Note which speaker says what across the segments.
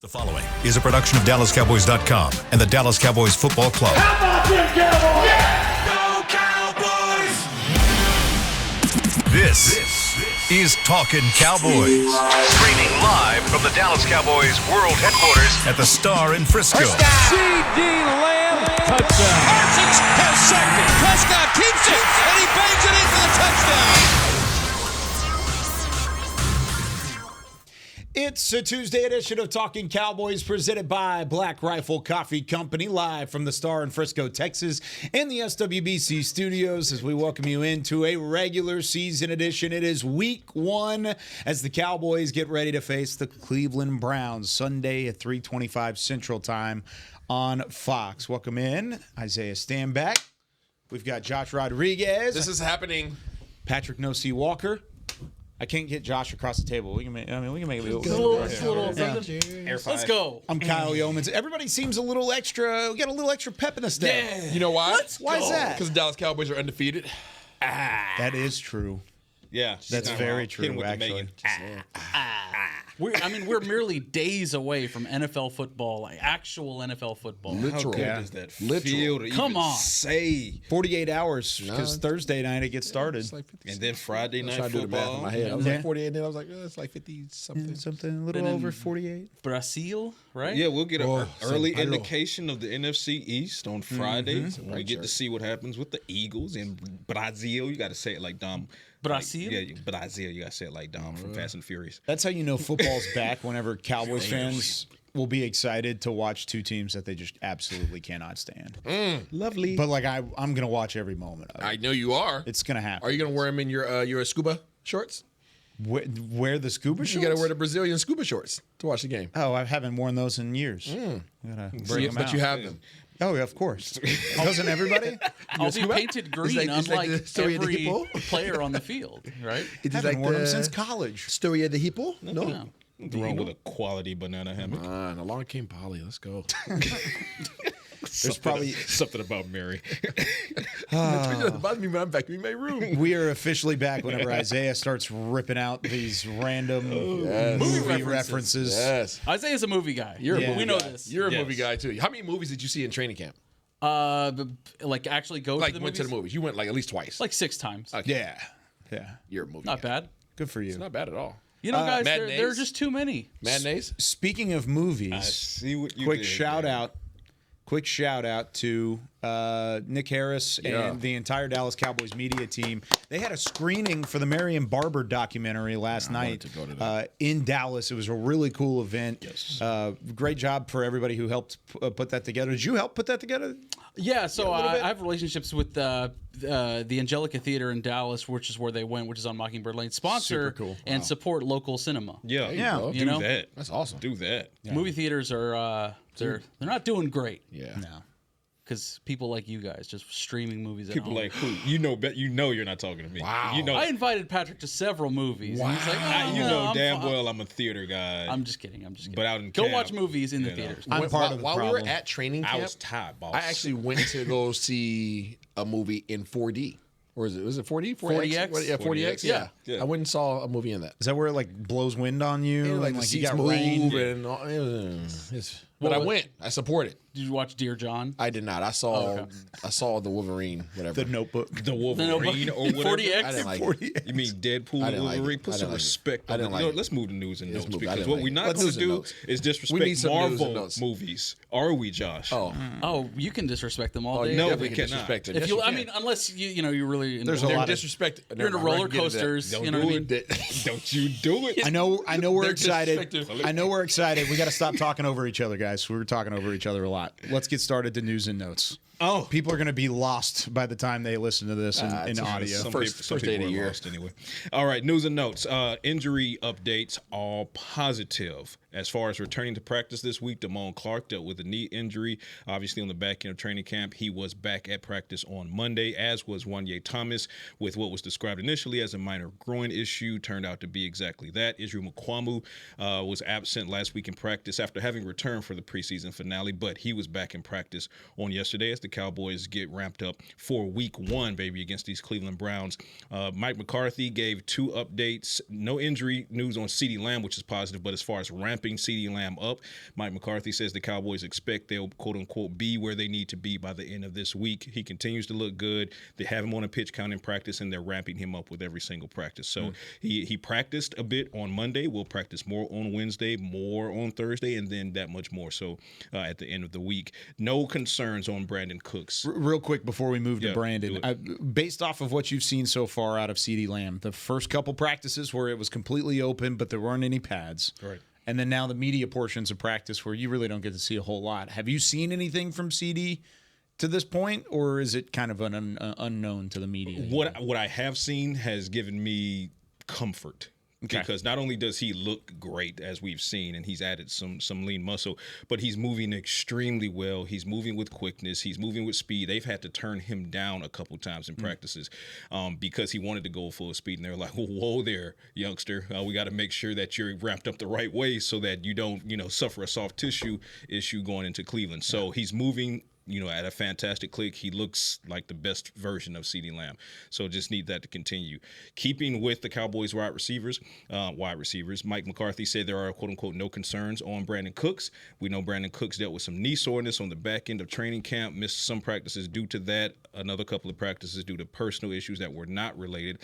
Speaker 1: The following is a production of DallasCowboys.com and the Dallas Cowboys Football Club.
Speaker 2: How about them Cowboys?
Speaker 1: Yeah!
Speaker 2: Go Cowboys!
Speaker 1: This is Talkin Cowboys. Streaming live from the Dallas Cowboys World Headquarters at the Star in Frisco.
Speaker 3: CeeDee Lamb, touchdown.
Speaker 4: Parsons has sacked it. Prescott keeps it, and he bangs it in for the touchdown.
Speaker 5: It's a Tuesday edition of Talkin Cowboys presented by Black Rifle Coffee Company, live from the Star in Frisco, Texas, and the SWBC studios as we welcome you into a regular season edition. It is week one as the Cowboys get ready to face the Cleveland Browns Sunday at 3:25 Central Time on Fox. Welcome in, Isaiah Stanback. We've got Josh Rodriguez.
Speaker 4: This is happening.
Speaker 5: Patrick No-C Walker. I can't get Josh across the table. We can make it a little.
Speaker 3: Let's go.
Speaker 5: I'm Kyle Yeomans. Everybody seems a little extra. We got a little extra pep in the step.
Speaker 4: Yeah. You know why?
Speaker 5: Why is that?
Speaker 4: Because the Dallas Cowboys are undefeated.
Speaker 5: That is true.
Speaker 6: Yeah,
Speaker 5: That's very true, actually.
Speaker 3: We're merely days away from NFL football, like actual NFL football.
Speaker 4: Literal.
Speaker 6: How good does that feel to
Speaker 3: Come
Speaker 6: even
Speaker 3: on.
Speaker 6: say?
Speaker 5: 48 hours because Thursday night it gets started.
Speaker 4: It's like 50
Speaker 6: And then Friday night
Speaker 4: I was trying to do the math in
Speaker 6: football.
Speaker 4: my head. I was
Speaker 5: Yeah.
Speaker 4: like 48, then I was like, it's like 50 something.
Speaker 5: Something a little
Speaker 3: Been in-
Speaker 5: over 48.
Speaker 3: Brazil, right?
Speaker 6: Yeah, we'll get an
Speaker 4: Oh,
Speaker 6: early
Speaker 4: San Pedro.
Speaker 6: indication of the NFC East on Friday. We get to see what happens with the Eagles in Brazil. You got to say it like Dom.
Speaker 3: Brazil?
Speaker 6: Brazil. You got to say it like Dom from Fast and Furious.
Speaker 5: That's how you know football's back whenever Cowboys fans will be excited to watch two teams that they just absolutely cannot stand.
Speaker 4: Lovely.
Speaker 5: But like I'm going to watch every moment of it.
Speaker 4: I know you are.
Speaker 5: It's going to happen.
Speaker 4: Are you going to wear them in your scuba shorts?
Speaker 5: Wear the scuba shorts?
Speaker 4: You got to wear the Brazilian scuba shorts to watch the game.
Speaker 5: Oh, I haven't worn those in years. Gotta break them
Speaker 4: But
Speaker 5: out.
Speaker 4: you have them.
Speaker 5: Oh, yeah, of course. Doesn't everybody?
Speaker 3: I'll be painted green,
Speaker 4: It's like
Speaker 3: unlike
Speaker 4: the story of the
Speaker 3: every
Speaker 4: hippo.
Speaker 3: player on the field, right?
Speaker 4: It
Speaker 5: I haven't worn them since college.
Speaker 4: Story of the hippo? No.
Speaker 3: No.
Speaker 6: What's wrong with a quality banana hammock?
Speaker 4: Along came Polly. Let's go.
Speaker 5: There's probably
Speaker 6: something about Mary.
Speaker 4: It bothers me when I'm back in my room.
Speaker 5: we are officially back whenever Isaiah starts ripping out these random movie references.
Speaker 4: Yes.
Speaker 3: Isaiah's a movie guy.
Speaker 4: You're a
Speaker 5: Yeah.
Speaker 4: movie
Speaker 3: We know
Speaker 4: guy.
Speaker 3: this.
Speaker 4: You're a
Speaker 6: Yes.
Speaker 4: movie guy, too. How many movies did you see in training camp?
Speaker 3: Like actually go
Speaker 4: Like,
Speaker 3: to the
Speaker 4: went
Speaker 3: movies?
Speaker 4: to the movies. You went like at least twice.
Speaker 3: Like 6 times.
Speaker 5: Yeah. Yeah.
Speaker 4: You're a movie
Speaker 3: Not
Speaker 4: guy.
Speaker 3: bad.
Speaker 5: Good for you.
Speaker 4: It's not bad at all.
Speaker 3: You know, guys, there are
Speaker 4: matinees?
Speaker 3: just too many.
Speaker 4: Matinees?
Speaker 5: Speaking of movies,
Speaker 6: I see what you
Speaker 5: quick
Speaker 6: did
Speaker 5: shout
Speaker 6: there.
Speaker 5: out. Quick shout out to Nick Harris and the entire Dallas Cowboys media team. They had a screening for the Marion Barber documentary last night
Speaker 4: to go to that.
Speaker 5: in Dallas. It was a really cool event. Yes. Great job for everybody who helped put that together. Did you help put that together?
Speaker 3: Yeah, so I have relationships with the Angelica Theater in Dallas, which is where they went, which is on Mockingbird Lane. Sponsor
Speaker 5: Super cool.
Speaker 3: and support local cinema.
Speaker 6: Yeah,
Speaker 5: Yeah.
Speaker 6: Do
Speaker 3: You know?
Speaker 6: that.
Speaker 4: That's awesome.
Speaker 6: Do that.
Speaker 3: Movie theaters are they're not doing great
Speaker 4: Yeah.
Speaker 5: No.
Speaker 3: because people like you guys just streaming movies at
Speaker 6: People
Speaker 3: home.
Speaker 6: like who? You know you're not talking to me.
Speaker 4: Wow.
Speaker 6: You know.
Speaker 3: I invited Patrick to several movies. And he's like, oh,
Speaker 6: you
Speaker 3: no,
Speaker 6: know
Speaker 3: I'm
Speaker 6: damn
Speaker 3: fine."
Speaker 6: well I'm a theater guy.
Speaker 3: I'm just kidding.
Speaker 6: But out in
Speaker 3: Go
Speaker 6: camp,
Speaker 3: watch movies in the
Speaker 6: you know.
Speaker 3: theaters.
Speaker 5: I'm part of the
Speaker 4: While we
Speaker 5: problem.
Speaker 4: were at training camp,
Speaker 6: I was tired, boss.
Speaker 4: I actually went to go see a movie in 4D. Or was it 4D?
Speaker 3: 40X?
Speaker 4: Yeah, 40X. Yeah.
Speaker 6: Yeah.
Speaker 4: I went and saw a movie in that.
Speaker 5: Is that where it like blows wind on you?
Speaker 4: And,
Speaker 5: and,
Speaker 4: like the
Speaker 5: you
Speaker 4: seats
Speaker 5: got
Speaker 4: move
Speaker 5: rain?
Speaker 4: and all, but I went. I support it.
Speaker 3: Did you watch Dear John?
Speaker 4: I did not. I saw the Wolverine, whatever.
Speaker 5: The Notebook.
Speaker 6: the Wolverine or whatever.
Speaker 3: 40X?
Speaker 4: I didn't like it.
Speaker 6: You mean Deadpool
Speaker 4: I
Speaker 6: and
Speaker 4: didn't like
Speaker 6: Wolverine?
Speaker 4: it.
Speaker 6: Put
Speaker 4: I
Speaker 6: some
Speaker 4: didn't like it.
Speaker 6: respect
Speaker 4: I
Speaker 6: on it.
Speaker 4: didn't like it.
Speaker 6: Let's move to news and
Speaker 4: Let's
Speaker 6: notes
Speaker 4: move. I
Speaker 6: because
Speaker 4: didn't
Speaker 6: what
Speaker 4: like
Speaker 6: we're
Speaker 4: it.
Speaker 6: not
Speaker 4: Let's
Speaker 6: going
Speaker 4: news
Speaker 6: to
Speaker 4: and
Speaker 6: do
Speaker 4: notes.
Speaker 6: is
Speaker 4: We
Speaker 6: disrespect
Speaker 4: need some news and
Speaker 6: Marvel
Speaker 4: notes.
Speaker 6: movies. Are we, Josh?
Speaker 4: Oh,
Speaker 3: Oh, you can disrespect them all day.
Speaker 6: no,
Speaker 4: definitely
Speaker 6: we
Speaker 4: can
Speaker 6: cannot.
Speaker 4: disrespect it.
Speaker 3: If
Speaker 4: Yes,
Speaker 3: you, I
Speaker 4: can.
Speaker 3: mean, unless you really.
Speaker 5: There's a
Speaker 4: They're
Speaker 5: lot of-
Speaker 4: disrespect.
Speaker 3: You're into roller coasters.
Speaker 6: Don't
Speaker 3: You know what I
Speaker 6: do
Speaker 3: mean?
Speaker 6: it. Don't you do it.
Speaker 5: I know we're
Speaker 4: They're
Speaker 5: excited.
Speaker 4: disrespectful.
Speaker 5: I know we're excited. We got to stop talking over each other, guys. We were talking over each other a lot. Let's get started to news and notes.
Speaker 6: Oh.
Speaker 5: People are going to be lost by the time they listen to this in
Speaker 4: it's
Speaker 5: audio.
Speaker 6: Some
Speaker 4: First
Speaker 6: people
Speaker 4: day of the
Speaker 6: are
Speaker 4: year.
Speaker 6: lost anyway. All right, news and notes. Injury updates, all positive. As far as returning to practice this week, Damone Clark dealt with a knee injury. Obviously, on the back end of training camp, he was back at practice on Monday, as was Wanye Thomas, with what was described initially as a minor groin issue. Turned out to be exactly that. Israel Mukuamu was absent last week in practice after having returned for the preseason finale, but he was back in practice on yesterday as the Cowboys get ramped up for Week 1, baby, against these Cleveland Browns. Mike McCarthy gave 2 updates. No injury news on CeeDee Lamb, which is positive, but as far as ramping CeeDee Lamb up, Mike McCarthy says the Cowboys expect they'll, quote-unquote, be where they need to be by the end of this week. He continues to look good. They have him on a pitch count in practice, and they're ramping him up with every single practice. So he practiced a bit on Monday. We'll practice more on Wednesday, more on Thursday, and then that much more so at the end of the week. No concerns on Brandon Cooks.
Speaker 5: Real quick before we move to Brandon, based off of what you've seen so far out of CeeDee Lamb, the first couple practices where it was completely open, but there weren't any pads.
Speaker 6: Right.
Speaker 5: And then now the media portions of practice where you really don't get to see a whole lot. Have you seen anything from CeeDee to this point, or is it kind of an unknown to the media?
Speaker 6: What I have seen has given me comfort. Okay. Because not only does he look great, as we've seen, and he's added some lean muscle, but he's moving extremely well. He's moving with quickness. He's moving with speed. They've had to turn him down a couple times in practices because he wanted to go full speed. And they're like, whoa there, youngster. We got to make sure that you're ramped up the right way so that you don't, suffer a soft tissue issue going into Cleveland. So he's moving at a fantastic click. He looks like the best version of CeeDee Lamb. So just need that to continue. Keeping with the Cowboys wide receivers, Mike McCarthy said there are, quote-unquote, no concerns on Brandon Cooks. We know Brandon Cooks dealt with some knee soreness on the back end of training camp, missed some practices due to that, another couple of practices due to personal issues that were not related.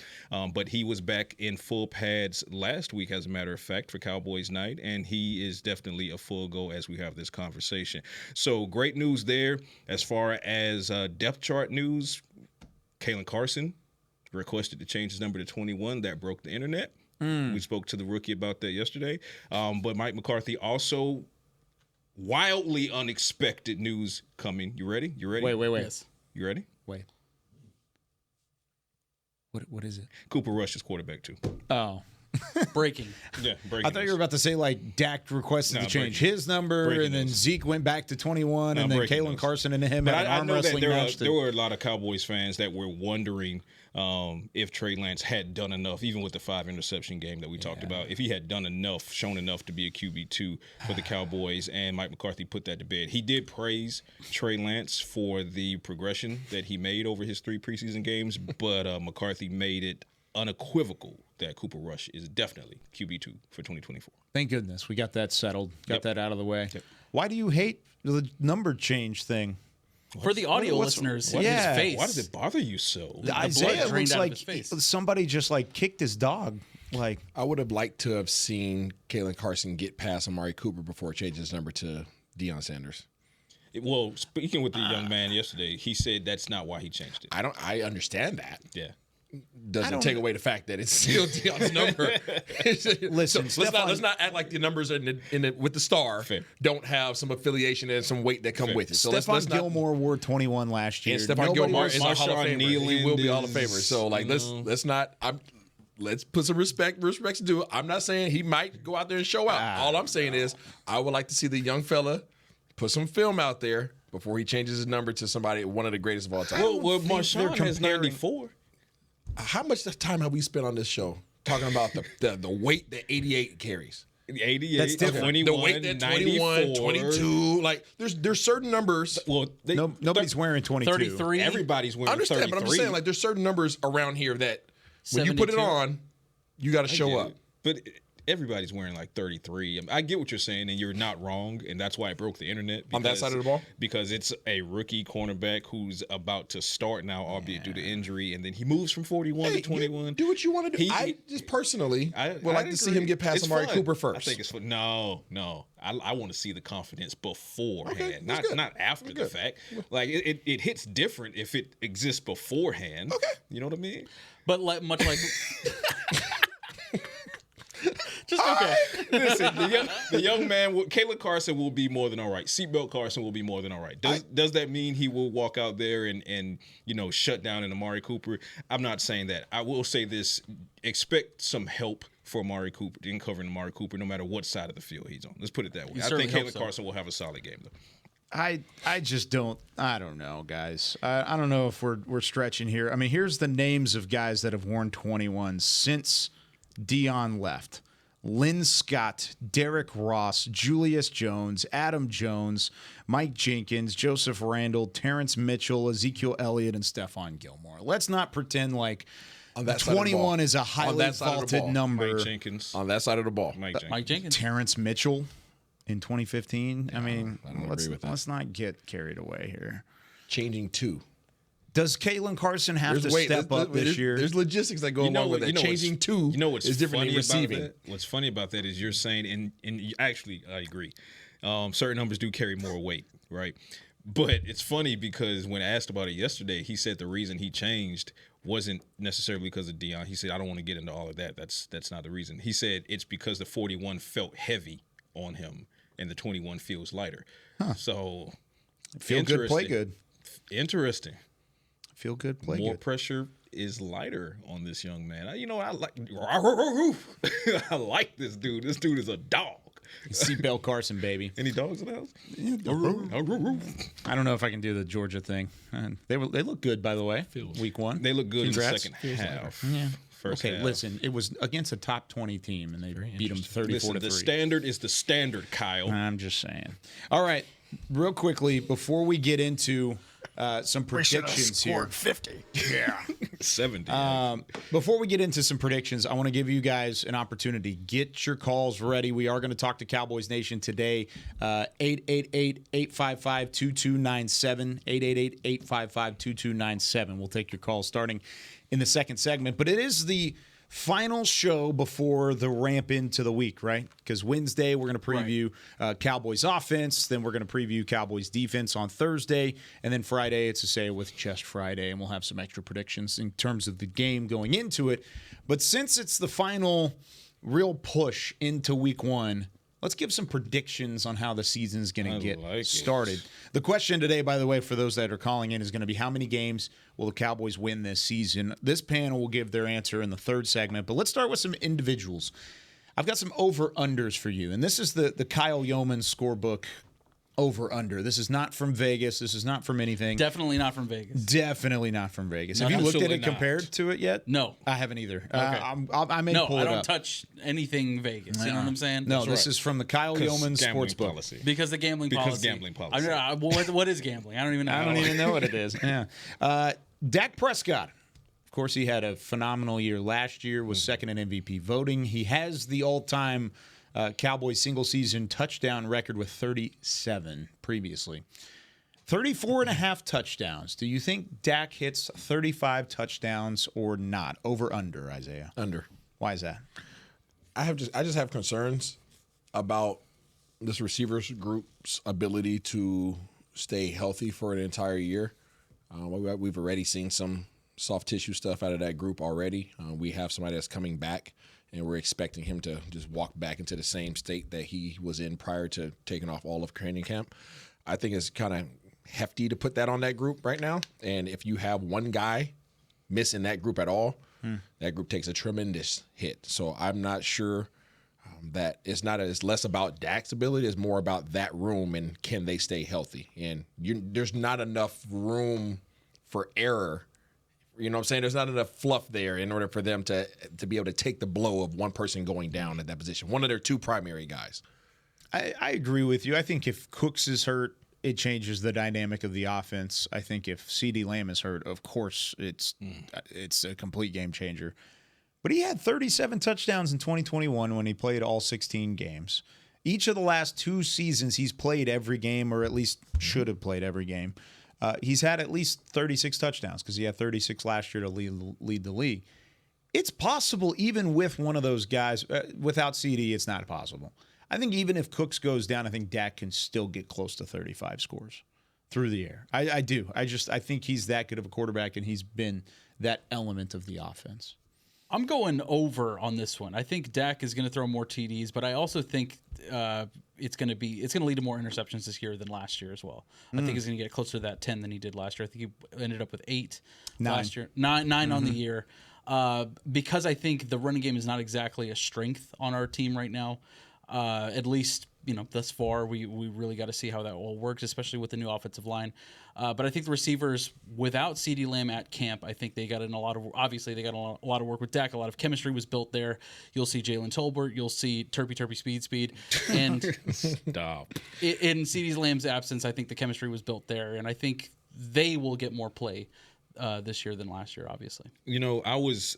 Speaker 6: But he was back in full pads last week, as a matter of fact, for Cowboys night, and he is definitely a full go as we have this conversation. So great news there. As far as depth chart news, Kalen Carson requested to change his number to 21. That broke the internet. We spoke to the rookie about that yesterday. But Mike McCarthy also wildly unexpected news coming. You ready?
Speaker 5: Wait.
Speaker 3: Yes.
Speaker 6: You ready?
Speaker 5: Wait. What is it?
Speaker 6: Cooper Rush is quarterback too.
Speaker 5: Oh.
Speaker 3: Breaking.
Speaker 6: Yeah, breaking.
Speaker 5: I thought you were about to say like Dak requested to change his number,
Speaker 6: breaking
Speaker 5: and then
Speaker 6: news.
Speaker 5: Zeke went back to 21, and then Kalen Carson and him
Speaker 6: But
Speaker 5: had an
Speaker 6: I
Speaker 5: arm
Speaker 6: know that
Speaker 5: wrestling match.
Speaker 6: there were a lot of Cowboys fans that were wondering if Trey Lance had done enough, even with the 5-interception game that we talked about, if he had done enough, shown enough to be a QB2 for the Cowboys, and Mike McCarthy put that to bed. He did praise Trey Lance for the progression that he made over his 3 preseason games, but McCarthy made it unequivocal that Cooper Rush is definitely QB2 for 2024.
Speaker 5: Thank goodness we got that settled, got that out of the way.
Speaker 6: Yep.
Speaker 5: Why do you hate the number change thing?
Speaker 3: For the audio listeners, his face.
Speaker 6: Why does it bother you so?
Speaker 5: Isaiah
Speaker 3: blood drained
Speaker 5: looks
Speaker 3: out of
Speaker 5: like
Speaker 3: his face.
Speaker 5: somebody just like kicked his dog. Like
Speaker 7: I would have liked to have seen Kalen Carson get past Amari Cooper before changing his number to Deion Sanders.
Speaker 6: Well, speaking with the young man yesterday, he said that's not why he changed it.
Speaker 7: I understand that.
Speaker 6: Yeah.
Speaker 7: Doesn't take away the fact that it's still Deion's number.
Speaker 5: Listen,
Speaker 7: let's not act like the numbers with the star
Speaker 6: Fair.
Speaker 7: don't have some affiliation and some weight that come with it. So
Speaker 5: Stephon
Speaker 7: let's not.
Speaker 5: Gilmore wore 21 last year.
Speaker 7: And Stephon
Speaker 5: Nobody
Speaker 7: Gilmore
Speaker 5: was-
Speaker 7: is a Hall of
Speaker 6: Marshawn
Speaker 7: Famer. He will be Hall of
Speaker 6: Neyland
Speaker 7: Famer. So like let's not. Let's put some respects to it. I'm not saying he might go out there and show out. All I'm saying is I would like to see the young fella put some film out there before he changes his number to somebody, one of the greatest of all time.
Speaker 6: Well,
Speaker 5: think
Speaker 6: Marshawn
Speaker 5: they're
Speaker 6: has
Speaker 5: comparing-
Speaker 6: 94.
Speaker 7: How much time have we spent on this show talking about the weight that 88 carries?
Speaker 6: 88,
Speaker 5: That's different.
Speaker 6: 21,
Speaker 7: The weight that 21,
Speaker 6: 94.
Speaker 7: 22, like there's certain numbers.
Speaker 6: Well,
Speaker 5: nobody's wearing 22.
Speaker 3: 33.
Speaker 6: Everybody's
Speaker 7: I
Speaker 6: wearing
Speaker 7: understand,
Speaker 6: 33.
Speaker 7: but I'm just saying like there's certain numbers around here that when you put it
Speaker 3: 72.
Speaker 7: on, you got to show
Speaker 6: Yeah,
Speaker 7: up.
Speaker 6: But everybody's wearing like 33. I get what you're saying, and you're not wrong, and that's why it broke the internet.
Speaker 7: On that side of the ball?
Speaker 6: Because it's a rookie cornerback who's about to start now, albeit due to injury, and then he moves from 41 to 21.
Speaker 7: Do what you want to do. I just personally would like to see him get past Amari Cooper first.
Speaker 6: I think it's fun. No. I want to see the confidence beforehand,
Speaker 7: Okay, that's good.
Speaker 6: not after
Speaker 7: That's
Speaker 6: the
Speaker 7: good.
Speaker 6: fact. Like it hits different if it exists beforehand.
Speaker 7: Okay.
Speaker 6: You know what I mean?
Speaker 3: But much like. Just okay.
Speaker 6: Listen, the young man, Kalen Carson will be more than all right. Seatbelt Carson will be more than all right. Does that mean he will walk out there and shut down an Amari Cooper? I'm not saying that. I will say this: expect some help for Amari Cooper in covering Amari Cooper, no matter what side of the field he's on. Let's put it that way. I think Kalen Carson will have a solid game though.
Speaker 5: I just don't. I don't know, guys. I don't know if we're stretching here. I mean, here's the names of guys that have worn 21 since Deion left. Lynn Scott, Derek Ross, Julius Jones, Adam Jones, Mike Jenkins, Joseph Randall, Terrence Mitchell, Ezekiel Elliott, and Stephon Gilmore. Let's not pretend like
Speaker 7: On that side of the
Speaker 5: 21
Speaker 7: ball.
Speaker 5: is a
Speaker 7: On
Speaker 5: highly
Speaker 7: that side of the
Speaker 5: vaulted
Speaker 7: ball.
Speaker 5: number.
Speaker 6: Mike Jenkins.
Speaker 7: On that side of the ball.
Speaker 3: Mike Jenkins.
Speaker 5: Terrence Mitchell in 2015. I mean,
Speaker 7: I don't
Speaker 5: let's
Speaker 7: agree with that.
Speaker 5: not get carried away here.
Speaker 7: Changing 2.
Speaker 5: Does Kalen Carson have to step up this year?
Speaker 7: There's logistics that go along with that. Changing 2 is different than receiving.
Speaker 6: About that? What's funny about that is you're saying, and actually, I agree. Certain numbers do carry more weight, right? But it's funny because when asked about it yesterday, he said the reason he changed wasn't necessarily because of Deion. He said, I don't want to get into all of that. That's not the reason. He said it's because the 41 felt heavy on him and the 21 feels lighter. So
Speaker 5: Feel good, play good.
Speaker 6: Interesting.
Speaker 5: Feel good, play
Speaker 6: More
Speaker 5: good.
Speaker 6: pressure is lighter on this young man. I like I like this dude. This dude is a dog.
Speaker 5: Seatbelt Carson, baby.
Speaker 6: Any dogs in the house?
Speaker 5: I don't know if I can do the Georgia thing. They look good, by the way. Week 1.
Speaker 6: They look good
Speaker 5: Congrats.
Speaker 6: in the second half.
Speaker 5: Yeah.
Speaker 6: First
Speaker 5: Okay,
Speaker 6: half.
Speaker 5: listen. It was against a top 20 team, and they beat them 34
Speaker 6: Listen,
Speaker 5: to
Speaker 6: the
Speaker 5: 3.
Speaker 6: standard is the standard, Kyle.
Speaker 5: I'm just saying. All right, real quickly before we get into some predictions here.
Speaker 2: 50.
Speaker 5: Yeah.
Speaker 6: 70.
Speaker 5: Before we get into some predictions, I want to give you guys an opportunity. Get your calls ready. We are going to talk to Cowboys Nation today. 888-855-2297. 888-855-2297. We'll take your calls starting in the second segment. But it is the final show before the ramp into the week, right? Because Wednesday we're going to preview Cowboys offense, then we're going to preview Cowboys defense on Thursday, and then Friday it's a Say It With Chest Friday, and we'll have some extra predictions in terms of the game going into it. But since it's the final real push into week 1, let's give some predictions on how the season's going to get started. The question today, by the way, for those that are calling in, is going to be how many games will the Cowboys win this season? This panel will give their answer in the third segment, but let's start with some individuals. I've got some over-unders for you, and this is the Kyle Yeoman scorebook over-under. This is not from Vegas. This is not from anything.
Speaker 3: Definitely not from Vegas.
Speaker 5: Definitely not from Vegas.
Speaker 3: No,
Speaker 5: Have you looked at it
Speaker 6: absolutely not.
Speaker 5: compared to it yet?
Speaker 3: No.
Speaker 5: I haven't either.
Speaker 3: Okay.
Speaker 5: I may
Speaker 3: No,
Speaker 5: pull
Speaker 3: I
Speaker 5: it
Speaker 3: don't
Speaker 5: up.
Speaker 3: touch anything Vegas. You know what I'm saying?
Speaker 5: No,
Speaker 3: That's
Speaker 5: this
Speaker 3: right.
Speaker 5: is from the Kyle Yeoman
Speaker 6: Gambling
Speaker 5: sportsbook.
Speaker 6: policy.
Speaker 3: Because the gambling policy.
Speaker 6: gambling policy.
Speaker 3: What is gambling? I don't even know.
Speaker 5: I don't even know what it is. Yeah. Dak Prescott. Of course, he had a phenomenal year last year, was second in MVP voting. He has the all-time Cowboys single-season touchdown record with 37 previously. 34 and a half touchdowns. Do you think Dak hits 35 touchdowns or not? Over, under, Isaiah?
Speaker 7: Under.
Speaker 5: Why is that?
Speaker 7: I just have concerns about this receivers group's ability to stay healthy for an entire year. We've already seen some soft tissue stuff out of that group already. We have somebody that's coming back, and we're expecting him to just walk back into the same state that he was in prior to taking off all of training camp. I think it's kind of hefty to put that on that group right now. And if you have one guy missing that group at all, that group takes a tremendous hit. So I'm not sure that it's less about Dak's ability, it's more about that room and can they stay healthy. And there's not enough room for error. You know what I'm saying? There's not enough fluff there in order for them to be able to take the blow of one person going down at that position. One of their two primary guys.
Speaker 5: I agree with you. I think if Cooks is hurt, it changes the dynamic of the offense. I think if CeeDee Lamb is hurt, of course, it's a complete game changer. But he had 37 touchdowns in 2021 when he played all 16 games. Each of the last 2 seasons, he's played every game, or at least should have played every game. He's had at least 36 touchdowns because he had 36 last year to lead the league. It's possible even with one of those guys. Without CeeDee, it's not possible. I think even if Cooks goes down, I think Dak can still get close to 35 scores through the air. I do. I think he's that good of a quarterback, and he's been that element of the offense.
Speaker 3: I'm going over on this one. I think Dak is going to throw more TDs, but I also think it's going to lead to more interceptions this year than last year as well. I think he's going to get closer to that 10 than he did last year. I think he ended up with 8 last year, 9 on the year. Because I think the running game is not exactly a strength on our team right now. At least thus far, we really got to see how that all works, especially with the new offensive line. But I think the receivers, without CeeDee Lamb at camp, I think they got in a lot of work with Dak. A lot of chemistry was built there. You'll see Jalen Tolbert. You'll see Turpy Speed. And
Speaker 6: Stop.
Speaker 3: in CeeDee Lamb's absence, I think the chemistry was built there. And I think they will get more play this year than last year, obviously.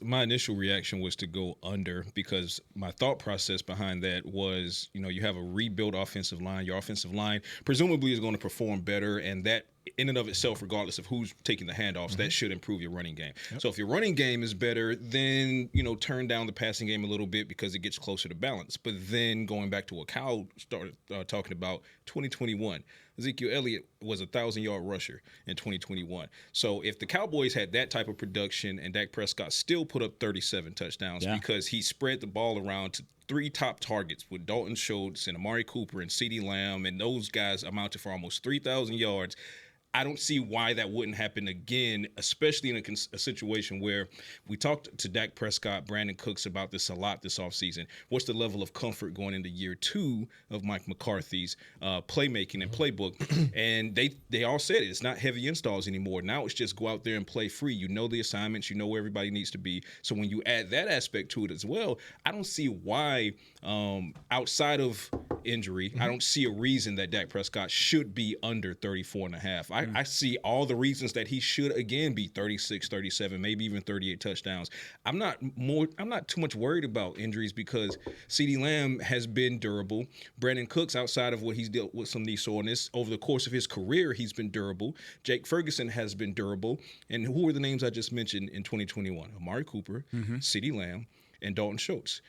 Speaker 6: My initial reaction was to go under, because my thought process behind that was, you have a rebuilt offensive line. Your offensive line presumably is going to perform better, and that in and of itself, regardless of who's taking the handoffs, that should improve your running game. Yep. So if your running game is better, then, turn down the passing game a little bit because it gets closer to balance. But then going back to what Kyle started talking about, 2021, Ezekiel Elliott was a 1,000-yard rusher in 2021. So if the Cowboys had that type of production and Dak Prescott still put up 37 touchdowns because he spread the ball around to 3 top targets with Dalton Schultz and Amari Cooper and CeeDee Lamb, and those guys amounted for almost 3,000 yards, I don't see why that wouldn't happen again, especially in a situation where we talked to Dak Prescott, Brandon Cooks about this a lot this offseason. What's the level of comfort going into year 2 of Mike McCarthy's playmaking and playbook? And they all said it. It's not heavy installs anymore. Now it's just go out there and play free. You know the assignments. You know where everybody needs to be. So when you add that aspect to it as well, I don't see why, outside of injury, I don't see a reason that Dak Prescott should be under 34.5. I see all the reasons that he should, again, be 36, 37, maybe even 38 touchdowns. I'm not too much worried about injuries because CeeDee Lamb has been durable. Brandon Cooks, outside of what he's dealt with some knee soreness, over the course of his career, he's been durable. Jake Ferguson has been durable. And who are the names I just mentioned in 2021? Amari Cooper, CeeDee Lamb, and Dalton Schultz.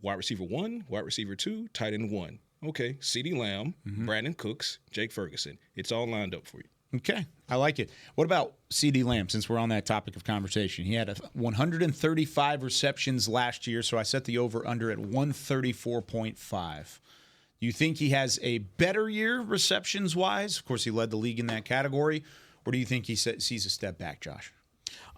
Speaker 6: Wide receiver 1, wide receiver 2, tight end 1. Okay, CeeDee Lamb, Brandon Cooks, Jake Ferguson. It's all lined up for you.
Speaker 5: Okay, I like it. What about CeeDee Lamb, since we're on that topic of conversation? He had 135 receptions last year, so I set the over-under at 134.5. Do you think he has a better year receptions-wise? Of course, he led the league in that category. Or do you think he sees a step back, Josh?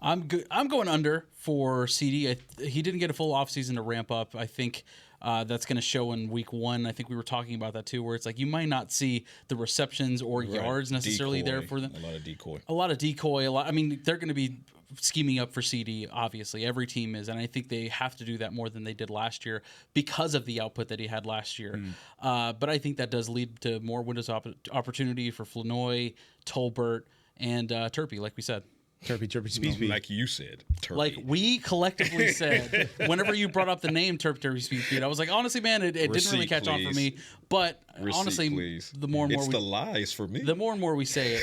Speaker 3: I'm going under for CeeDee. He didn't get a full offseason to ramp up. I think that's going to show in week 1. I think we were talking about that too, where it's like you might not see the receptions or yards necessarily there for them.
Speaker 6: A lot of decoy.
Speaker 3: I mean, they're going to be scheming up for CeeDee, obviously. Every team is, and I think they have to do that more than they did last year because of the output that he had last year. But I think that does lead to more windows opportunity for Flanoy, Tolbert, and Turpy, like we said.
Speaker 5: Turpy, Speed.
Speaker 6: Like you said, Turpy.
Speaker 3: Like we collectively said, whenever you brought up the name Turpy, Speed, I was like, honestly, man, it didn't really catch on for me. But honestly, the more and more
Speaker 6: the lies for me.
Speaker 3: The more and more we say it,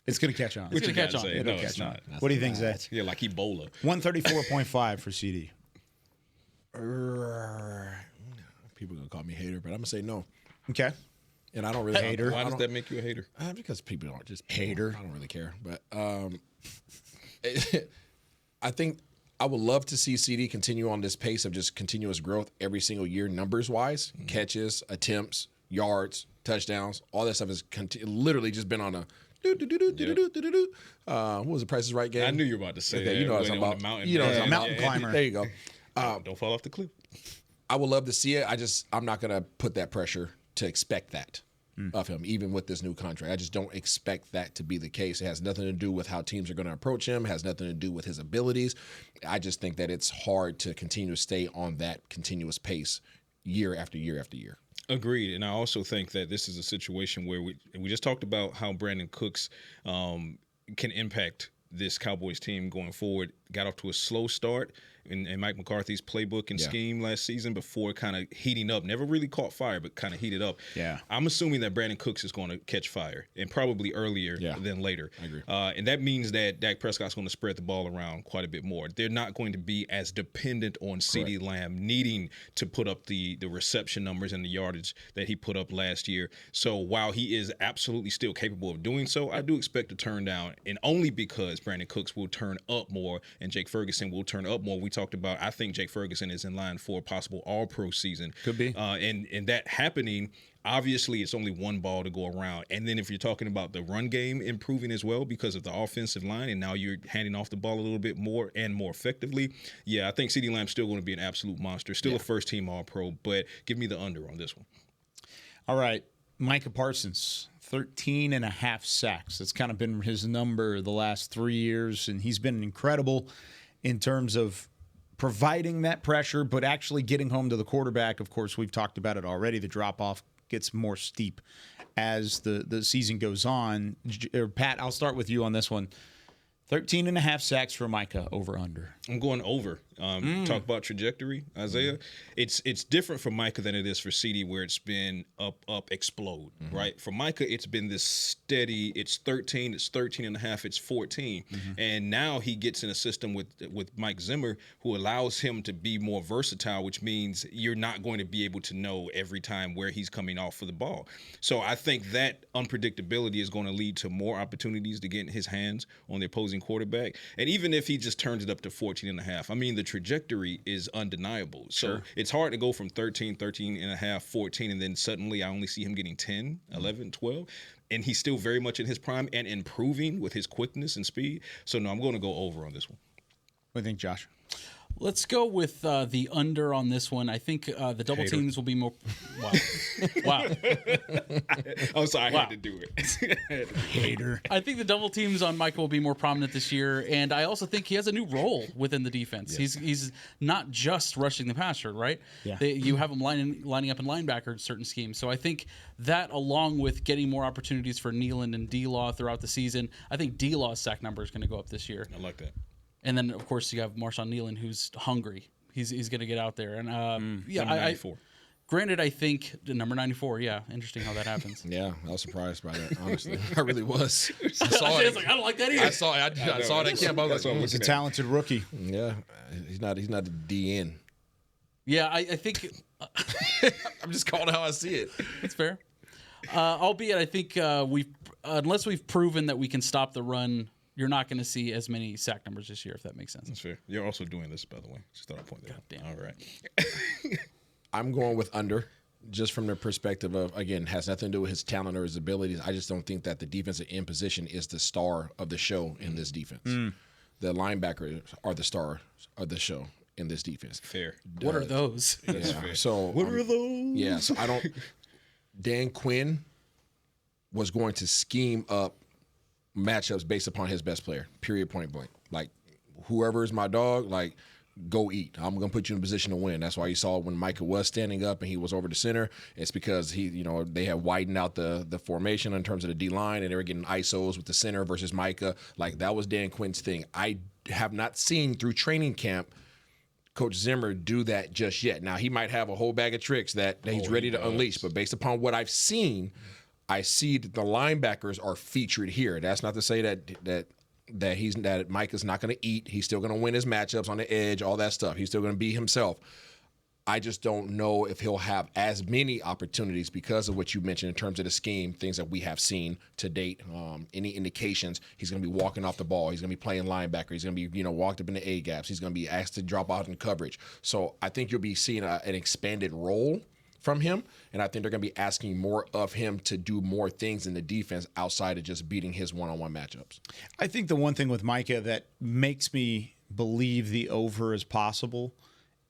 Speaker 5: it's going to catch on.
Speaker 3: It's going to catch on.
Speaker 6: No, it's not.
Speaker 5: What do you think, Zach?
Speaker 6: Yeah, like Ebola.
Speaker 5: 134.5 for CeeDee.
Speaker 7: People are going to call me hater, but I'm going to say no.
Speaker 5: Okay.
Speaker 7: And I don't really
Speaker 5: hater.
Speaker 6: Why does that make you a hater?
Speaker 7: Because people aren't just
Speaker 5: hater.
Speaker 7: I don't really care. But I think I would love to see CeeDee continue on this pace of just continuous growth every single year, numbers wise, catches, attempts, yards, touchdowns, all that stuff has literally just been on a. What was the Price is Right game?
Speaker 6: I knew you were about to say that.
Speaker 7: You know what I'm about.
Speaker 5: A mountain climber.
Speaker 7: There you go.
Speaker 6: Don't fall off the cliff.
Speaker 7: I would love to see it. I'm not going to put that pressure to expect that of him, even with this new contract. I just don't expect that to be the case. It has nothing to do with how teams are going to approach him. It has nothing to do with his abilities. I just think that it's hard to continue to stay on that continuous pace year after year after year.
Speaker 6: Agreed. And I also think that this is a situation where we just talked about how Brandon Cooks can impact this Cowboys team going forward. Got off to a slow start in Mike McCarthy's playbook and scheme last season before kind of heating up. Never really caught fire, but kind of heated up.
Speaker 5: Yeah.
Speaker 6: I'm assuming that Brandon Cooks is going to catch fire, and probably earlier than later.
Speaker 7: I agree.
Speaker 6: And that means that Dak Prescott's going to spread the ball around quite a bit more. They're not going to be as dependent on CeeDee Lamb needing to put up the reception numbers and the yardage that he put up last year. So while he is absolutely still capable of doing so, I do expect to turn down, and only because Brandon Cooks will turn up more and Jake Ferguson will turn up more. We talked about, I think Jake Ferguson is in line for a possible all-pro season.
Speaker 5: Could be.
Speaker 6: And that happening, obviously it's only one ball to go around. And then if you're talking about the run game improving as well because of the offensive line, and now you're handing off the ball a little bit more and more effectively, I think CeeDee Lamb's still going to be an absolute monster. Still a first-team all-pro, but give me the under on this one.
Speaker 5: All right, Micah Parsons, 13 and a half sacks. That's kind of been his number the last 3 years, and he's been incredible in terms of providing that pressure, but actually getting home to the quarterback. Of course, we've talked about it already. The drop-off gets more steep as the season goes on. Pat, I'll start with you on this one. 13 and a half sacks for Micah, over under.
Speaker 6: I'm going over. Talk about trajectory, Isaiah. It's different for Micah than it is for CeeDee, where it's been up, explode, right? For Micah, it's been this steady, it's 13 and a half, it's 14. And now he gets in a system with Mike Zimmer who allows him to be more versatile, which means you're not going to be able to know every time where he's coming off for the ball. So I think that unpredictability is going to lead to more opportunities to get his hands on the opposing quarterback. And even if he just turns it up to 14 and a half, I mean, the trajectory is undeniable. So it's hard to go from 13 and a half, 14, and then suddenly I only see him getting 10, 11, 12. And he's still very much in his prime and improving with his quickness and speed. So, no, I'm going to go over on this one.
Speaker 5: What do you think, Josh?
Speaker 3: Let's go with the under on this one. I think the double teams will be more. Wow. Wow.
Speaker 6: I'm sorry, I had to do it.
Speaker 5: Hater.
Speaker 3: I think the double teams on Micah will be more prominent this year, and I also think he has a new role within the defense. Yes. He's not just rushing the passer, right?
Speaker 5: Yeah.
Speaker 3: You have him lining up in linebacker in certain schemes. So I think that, along with getting more opportunities for Nealon and D-Law throughout the season, I think D-Law's sack number is going to go up this year.
Speaker 6: I like that.
Speaker 3: And then, of course, you have Marshawn Nealon, who's hungry. He's going to get out there. And
Speaker 6: number 94.
Speaker 3: Granted, I think number 94. Yeah, interesting how that happens.
Speaker 7: Yeah, I was surprised by that. Honestly, I really was. I
Speaker 3: saw it. I don't like that either.
Speaker 7: I saw it at camp. I was like,
Speaker 5: He's a talented rookie.
Speaker 7: Yeah, he's not the DN.
Speaker 3: Yeah, I think
Speaker 7: I'm just calling how I see it.
Speaker 3: that's fair. Albeit, I think unless we've proven that we can stop the run, you're not going to see as many sack numbers this year, if that makes sense.
Speaker 6: That's fair. You're also doing this, by the way. Just thought I'd point that out.
Speaker 3: Damn.
Speaker 6: All right.
Speaker 7: I'm going with under, just from the perspective of, again, has nothing to do with his talent or his abilities. I just don't think that the defensive end position is the star of the show in this defense. The linebackers are the star of the show in this defense.
Speaker 6: Fair.
Speaker 3: What are those?
Speaker 7: Yeah. So
Speaker 6: what are those?
Speaker 7: Yeah. So I don't. Dan Quinn was going to scheme up matchups based upon his best player. Period. Point blank. Like, whoever is my dog, like, go eat. I'm going to put you in a position to win. That's why you saw when Micah was standing up and he was over the center. It's because they had widened out the formation in terms of the D-line, and they were getting ISOs with the center versus Micah. Like, that was Dan Quinn's thing. I have not seen through training camp Coach Zimmer do that just yet. Now, he might have a whole bag of tricks that he's ready to unleash, but based upon what I've seen, I see that the linebackers are featured here. That's not to say that Micah's not going to eat. He's still going to win his matchups on the edge, all that stuff. He's still going to be himself. I just don't know if he'll have as many opportunities because of what you mentioned in terms of the scheme, things that we have seen to date. Any indications he's going to be walking off the ball. He's going to be playing linebacker. He's going to be, walked up in the A gaps. He's going to be asked to drop out in coverage. So I think you'll be seeing an expanded role from him, and I think they're going to be asking more of him to do more things in the defense outside of just beating his one-on-one matchups.
Speaker 5: I think the one thing with Micah that makes me believe the over is possible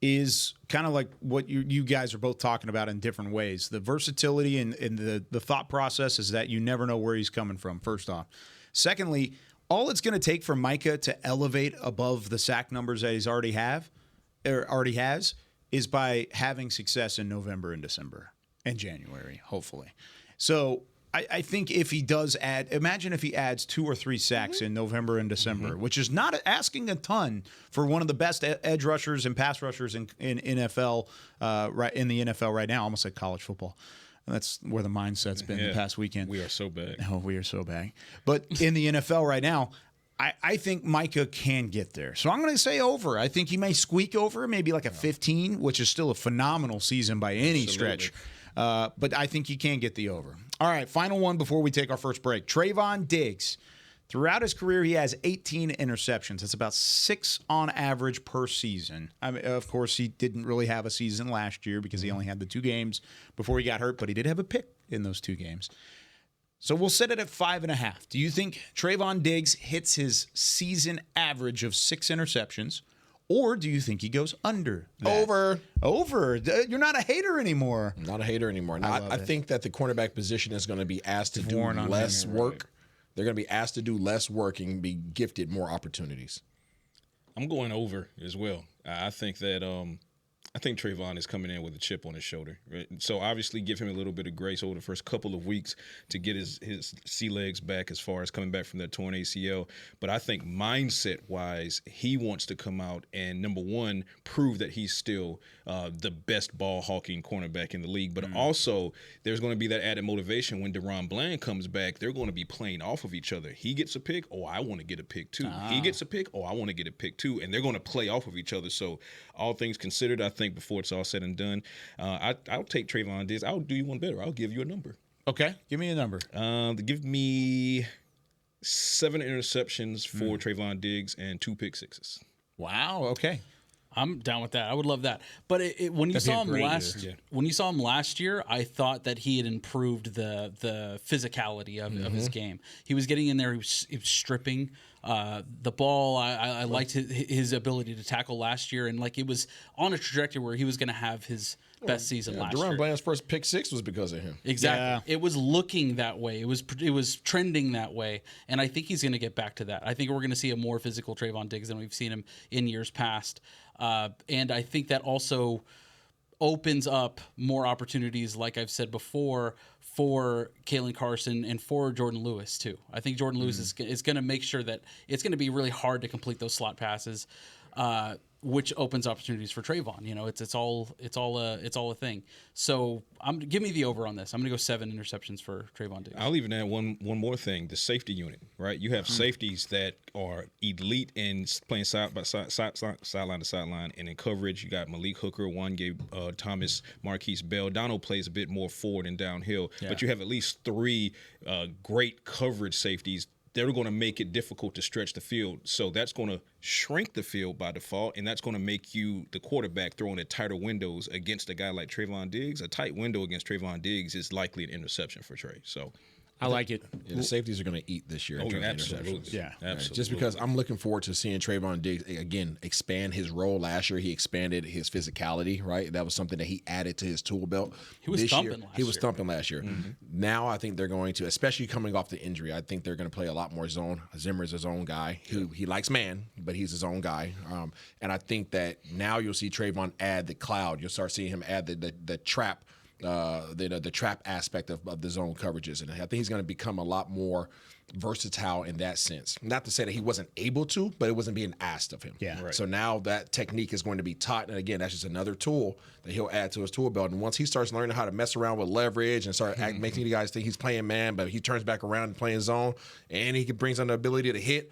Speaker 5: is kind of like what you guys are both talking about in different ways. The versatility and the thought process is that you never know where he's coming from, first off. Secondly, all it's going to take for Micah to elevate above the sack numbers that he's already has is by having success in November and December and January, hopefully. So I think if he does imagine if he adds 2 or 3 sacks in November and December, which is not asking a ton for one of the best edge rushers and pass rushers in NFL, right in the NFL right now, almost like college football. That's where the mindset's been the past weekend.
Speaker 6: We are so bad.
Speaker 5: Oh, we are so bad. But in the NFL right now, I think Micah can get there. So I'm going to say over. I think he may squeak over, maybe like a 15, which is still a phenomenal season by any stretch. But I think he can get the over. All right, final one before we take our first break. Trayvon Diggs. Throughout his career, he has 18 interceptions. That's about 6 on average per season. I mean, of course, he didn't really have a season last year because he only had the 2 games before he got hurt, but he did have a pick in those 2 games. So we'll set it at 5.5. Do you think Trayvon Diggs hits his season average of 6 interceptions, Or do you think he goes under that? Over. You're not a hater anymore.
Speaker 7: Not a hater anymore. Now, I think that the cornerback position is going to be asked to do less work. They're going to be asked to do less work and be gifted more opportunities.
Speaker 6: I'm going over as well. I think that I think Trayvon is coming in with a chip on his shoulder. Right? So obviously give him a little bit of grace over the first couple of weeks to get his sea legs back as far as coming back from that torn ACL. But I think mindset-wise, he wants to come out and, number one, prove that he's still the best ball-hawking cornerback in the league. But also there's going to be that added motivation when Deron Bland comes back. They're going to be playing off of each other. He gets a pick, oh, I want to get a pick too. He gets a pick, oh, I want to get a pick too. And they're going to play off of each other. So all things considered, I think before it's all said and done, I'll take Trayvon Diggs. I'll do you one better. I'll give you a number.
Speaker 5: Okay, give me a number.
Speaker 6: Give me 7 interceptions for Trayvon Diggs and 2 pick sixes.
Speaker 5: Wow. Okay.
Speaker 3: I'm down with that. I would love that. But when you saw him last year, I thought that he had improved the physicality of his game. He was getting in there. He was stripping the ball. I liked his ability to tackle last year, and like it was on a trajectory where he was going to have his best season last year.
Speaker 7: Deron Bland's first pick 6 was because of him.
Speaker 3: Exactly. Yeah. It was looking that way. It was trending that way, and I think he's going to get back to that. I think we're going to see a more physical Trayvon Diggs than we've seen him in years past. And I think that also opens up more opportunities, like I've said before, for Kalen Carson and for Jordan Lewis too. I think Jordan Lewis is going to make sure that it's going to be really hard to complete those slot passes, which opens opportunities for Trayvon. You know, it's all a thing. So give me the over on this. I'm going to go 7 interceptions for Trayvon Diggs.
Speaker 6: I'll even add one more thing: the safety unit. Right, you have safeties that are elite in playing sideline to sideline, and in coverage, you got Malik Hooker, Gabe Thomas, Marquise Bell. Donald plays a bit more forward and downhill, but you have at least 3 great coverage safeties. They're going to make it difficult to stretch the field. So that's going to shrink the field by default, and that's going to make you, the quarterback, throwing at tighter windows against a guy like Trayvon Diggs. A tight window against Trayvon Diggs is likely an interception for Trey. So
Speaker 5: I like it.
Speaker 7: Yeah, the safeties are going to eat this year. In terms
Speaker 6: absolutely.
Speaker 7: Of interceptions.
Speaker 5: Yeah,
Speaker 6: absolutely.
Speaker 7: Just because I'm looking forward to seeing Trayvon Diggs again expand his role. Last year, he expanded his physicality. Right, that was something that he added to his tool belt.
Speaker 3: He was
Speaker 7: thumping last year. Now I think they're going to, especially coming off the injury, I think they're going to play a lot more zone. Zimmer's his own guy. He likes man, but he's his own guy. And I think that now you'll see Trayvon add the cloud. You'll start seeing him add the trap. The trap aspect of the zone coverages, and I think he's going to become a lot more versatile in that sense. Not to say that he wasn't able to, but it wasn't being asked of him.
Speaker 5: Yeah. Right.
Speaker 7: So now that technique is going to be taught, and again, that's just another tool that he'll add to his tool belt. And once he starts learning how to mess around with leverage and start making you guys think he's playing man, but he turns back around and playing zone, and he brings on the ability to hit,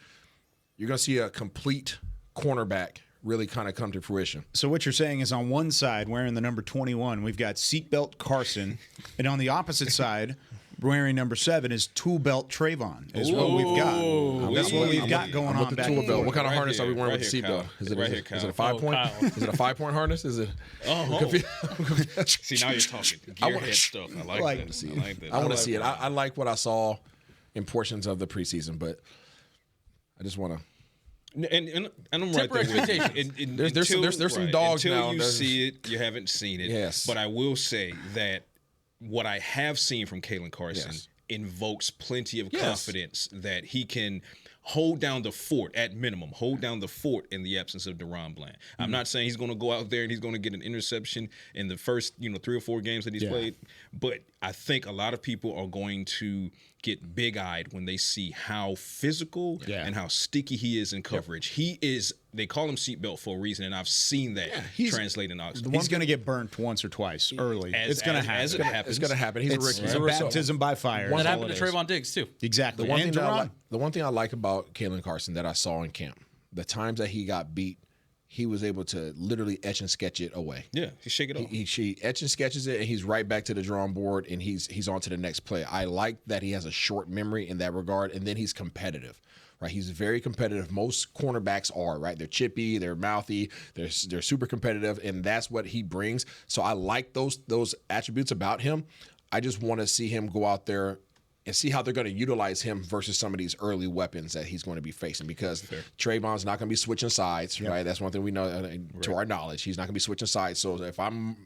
Speaker 7: you're going to see a complete cornerback really kind of come to fruition.
Speaker 5: So what you're saying is on one side, wearing the number 21, we've got seatbelt Carson, and on the opposite side, wearing number 7 is tool belt Trayvon. Is what we've got. That's what we've got going on back
Speaker 7: tool belt. What kind of
Speaker 6: Right
Speaker 7: harness
Speaker 6: here,
Speaker 7: are we wearing
Speaker 6: right
Speaker 7: with the
Speaker 6: here,
Speaker 7: seatbelt?
Speaker 6: Kyle.
Speaker 7: Is it a 5-point? Is it a 5-point harness? Is it?
Speaker 6: See, now you're talking. Gearhead stuff. I like that. I like that.
Speaker 7: I want to see it. I like what I saw in portions of the preseason, but I just want to.
Speaker 6: And I'm right there with you.
Speaker 7: There's some dogs
Speaker 6: until
Speaker 7: now.
Speaker 6: You see it, you haven't seen it.
Speaker 7: Yes.
Speaker 6: But I will say that what I have seen from Kalen Carson invokes plenty of confidence that he can hold down the fort at minimum, hold down the fort in the absence of Deron Bland. I'm not saying he's going to go out there and he's going to get an interception in the first 3 or 4 games that he's played, but I think a lot of people are going to get big-eyed when they see how physical and how sticky he is in coverage. He is, they call him seatbelt for a reason, and I've seen that translate in Oxford.
Speaker 5: He's going to get burnt once or twice early. It's going to happen.
Speaker 7: It's going to happen. He's a rookie.
Speaker 5: It's a baptism by fire.
Speaker 3: That happened to Trayvon Diggs, too.
Speaker 5: Exactly.
Speaker 7: The one thing I like about Kalen Carson that I saw in camp, the times that he got beat, he was able to literally etch and sketch it away.
Speaker 6: Yeah, he shake it off.
Speaker 7: He etch and sketches it, and he's right back to the drawing board, and he's on to the next play. I like that he has a short memory in that regard, and then he's competitive. Right, he's very competitive. Most cornerbacks are, right? They're chippy, they're mouthy, they're super competitive, and that's what he brings. So I like those attributes about him. I just want to see him go out there and see how they're going to utilize him versus some of these early weapons that he's going to be facing, because Trayvon's not going to be switching sides, right? That's one thing we know to our knowledge. He's not going to be switching sides. So if I'm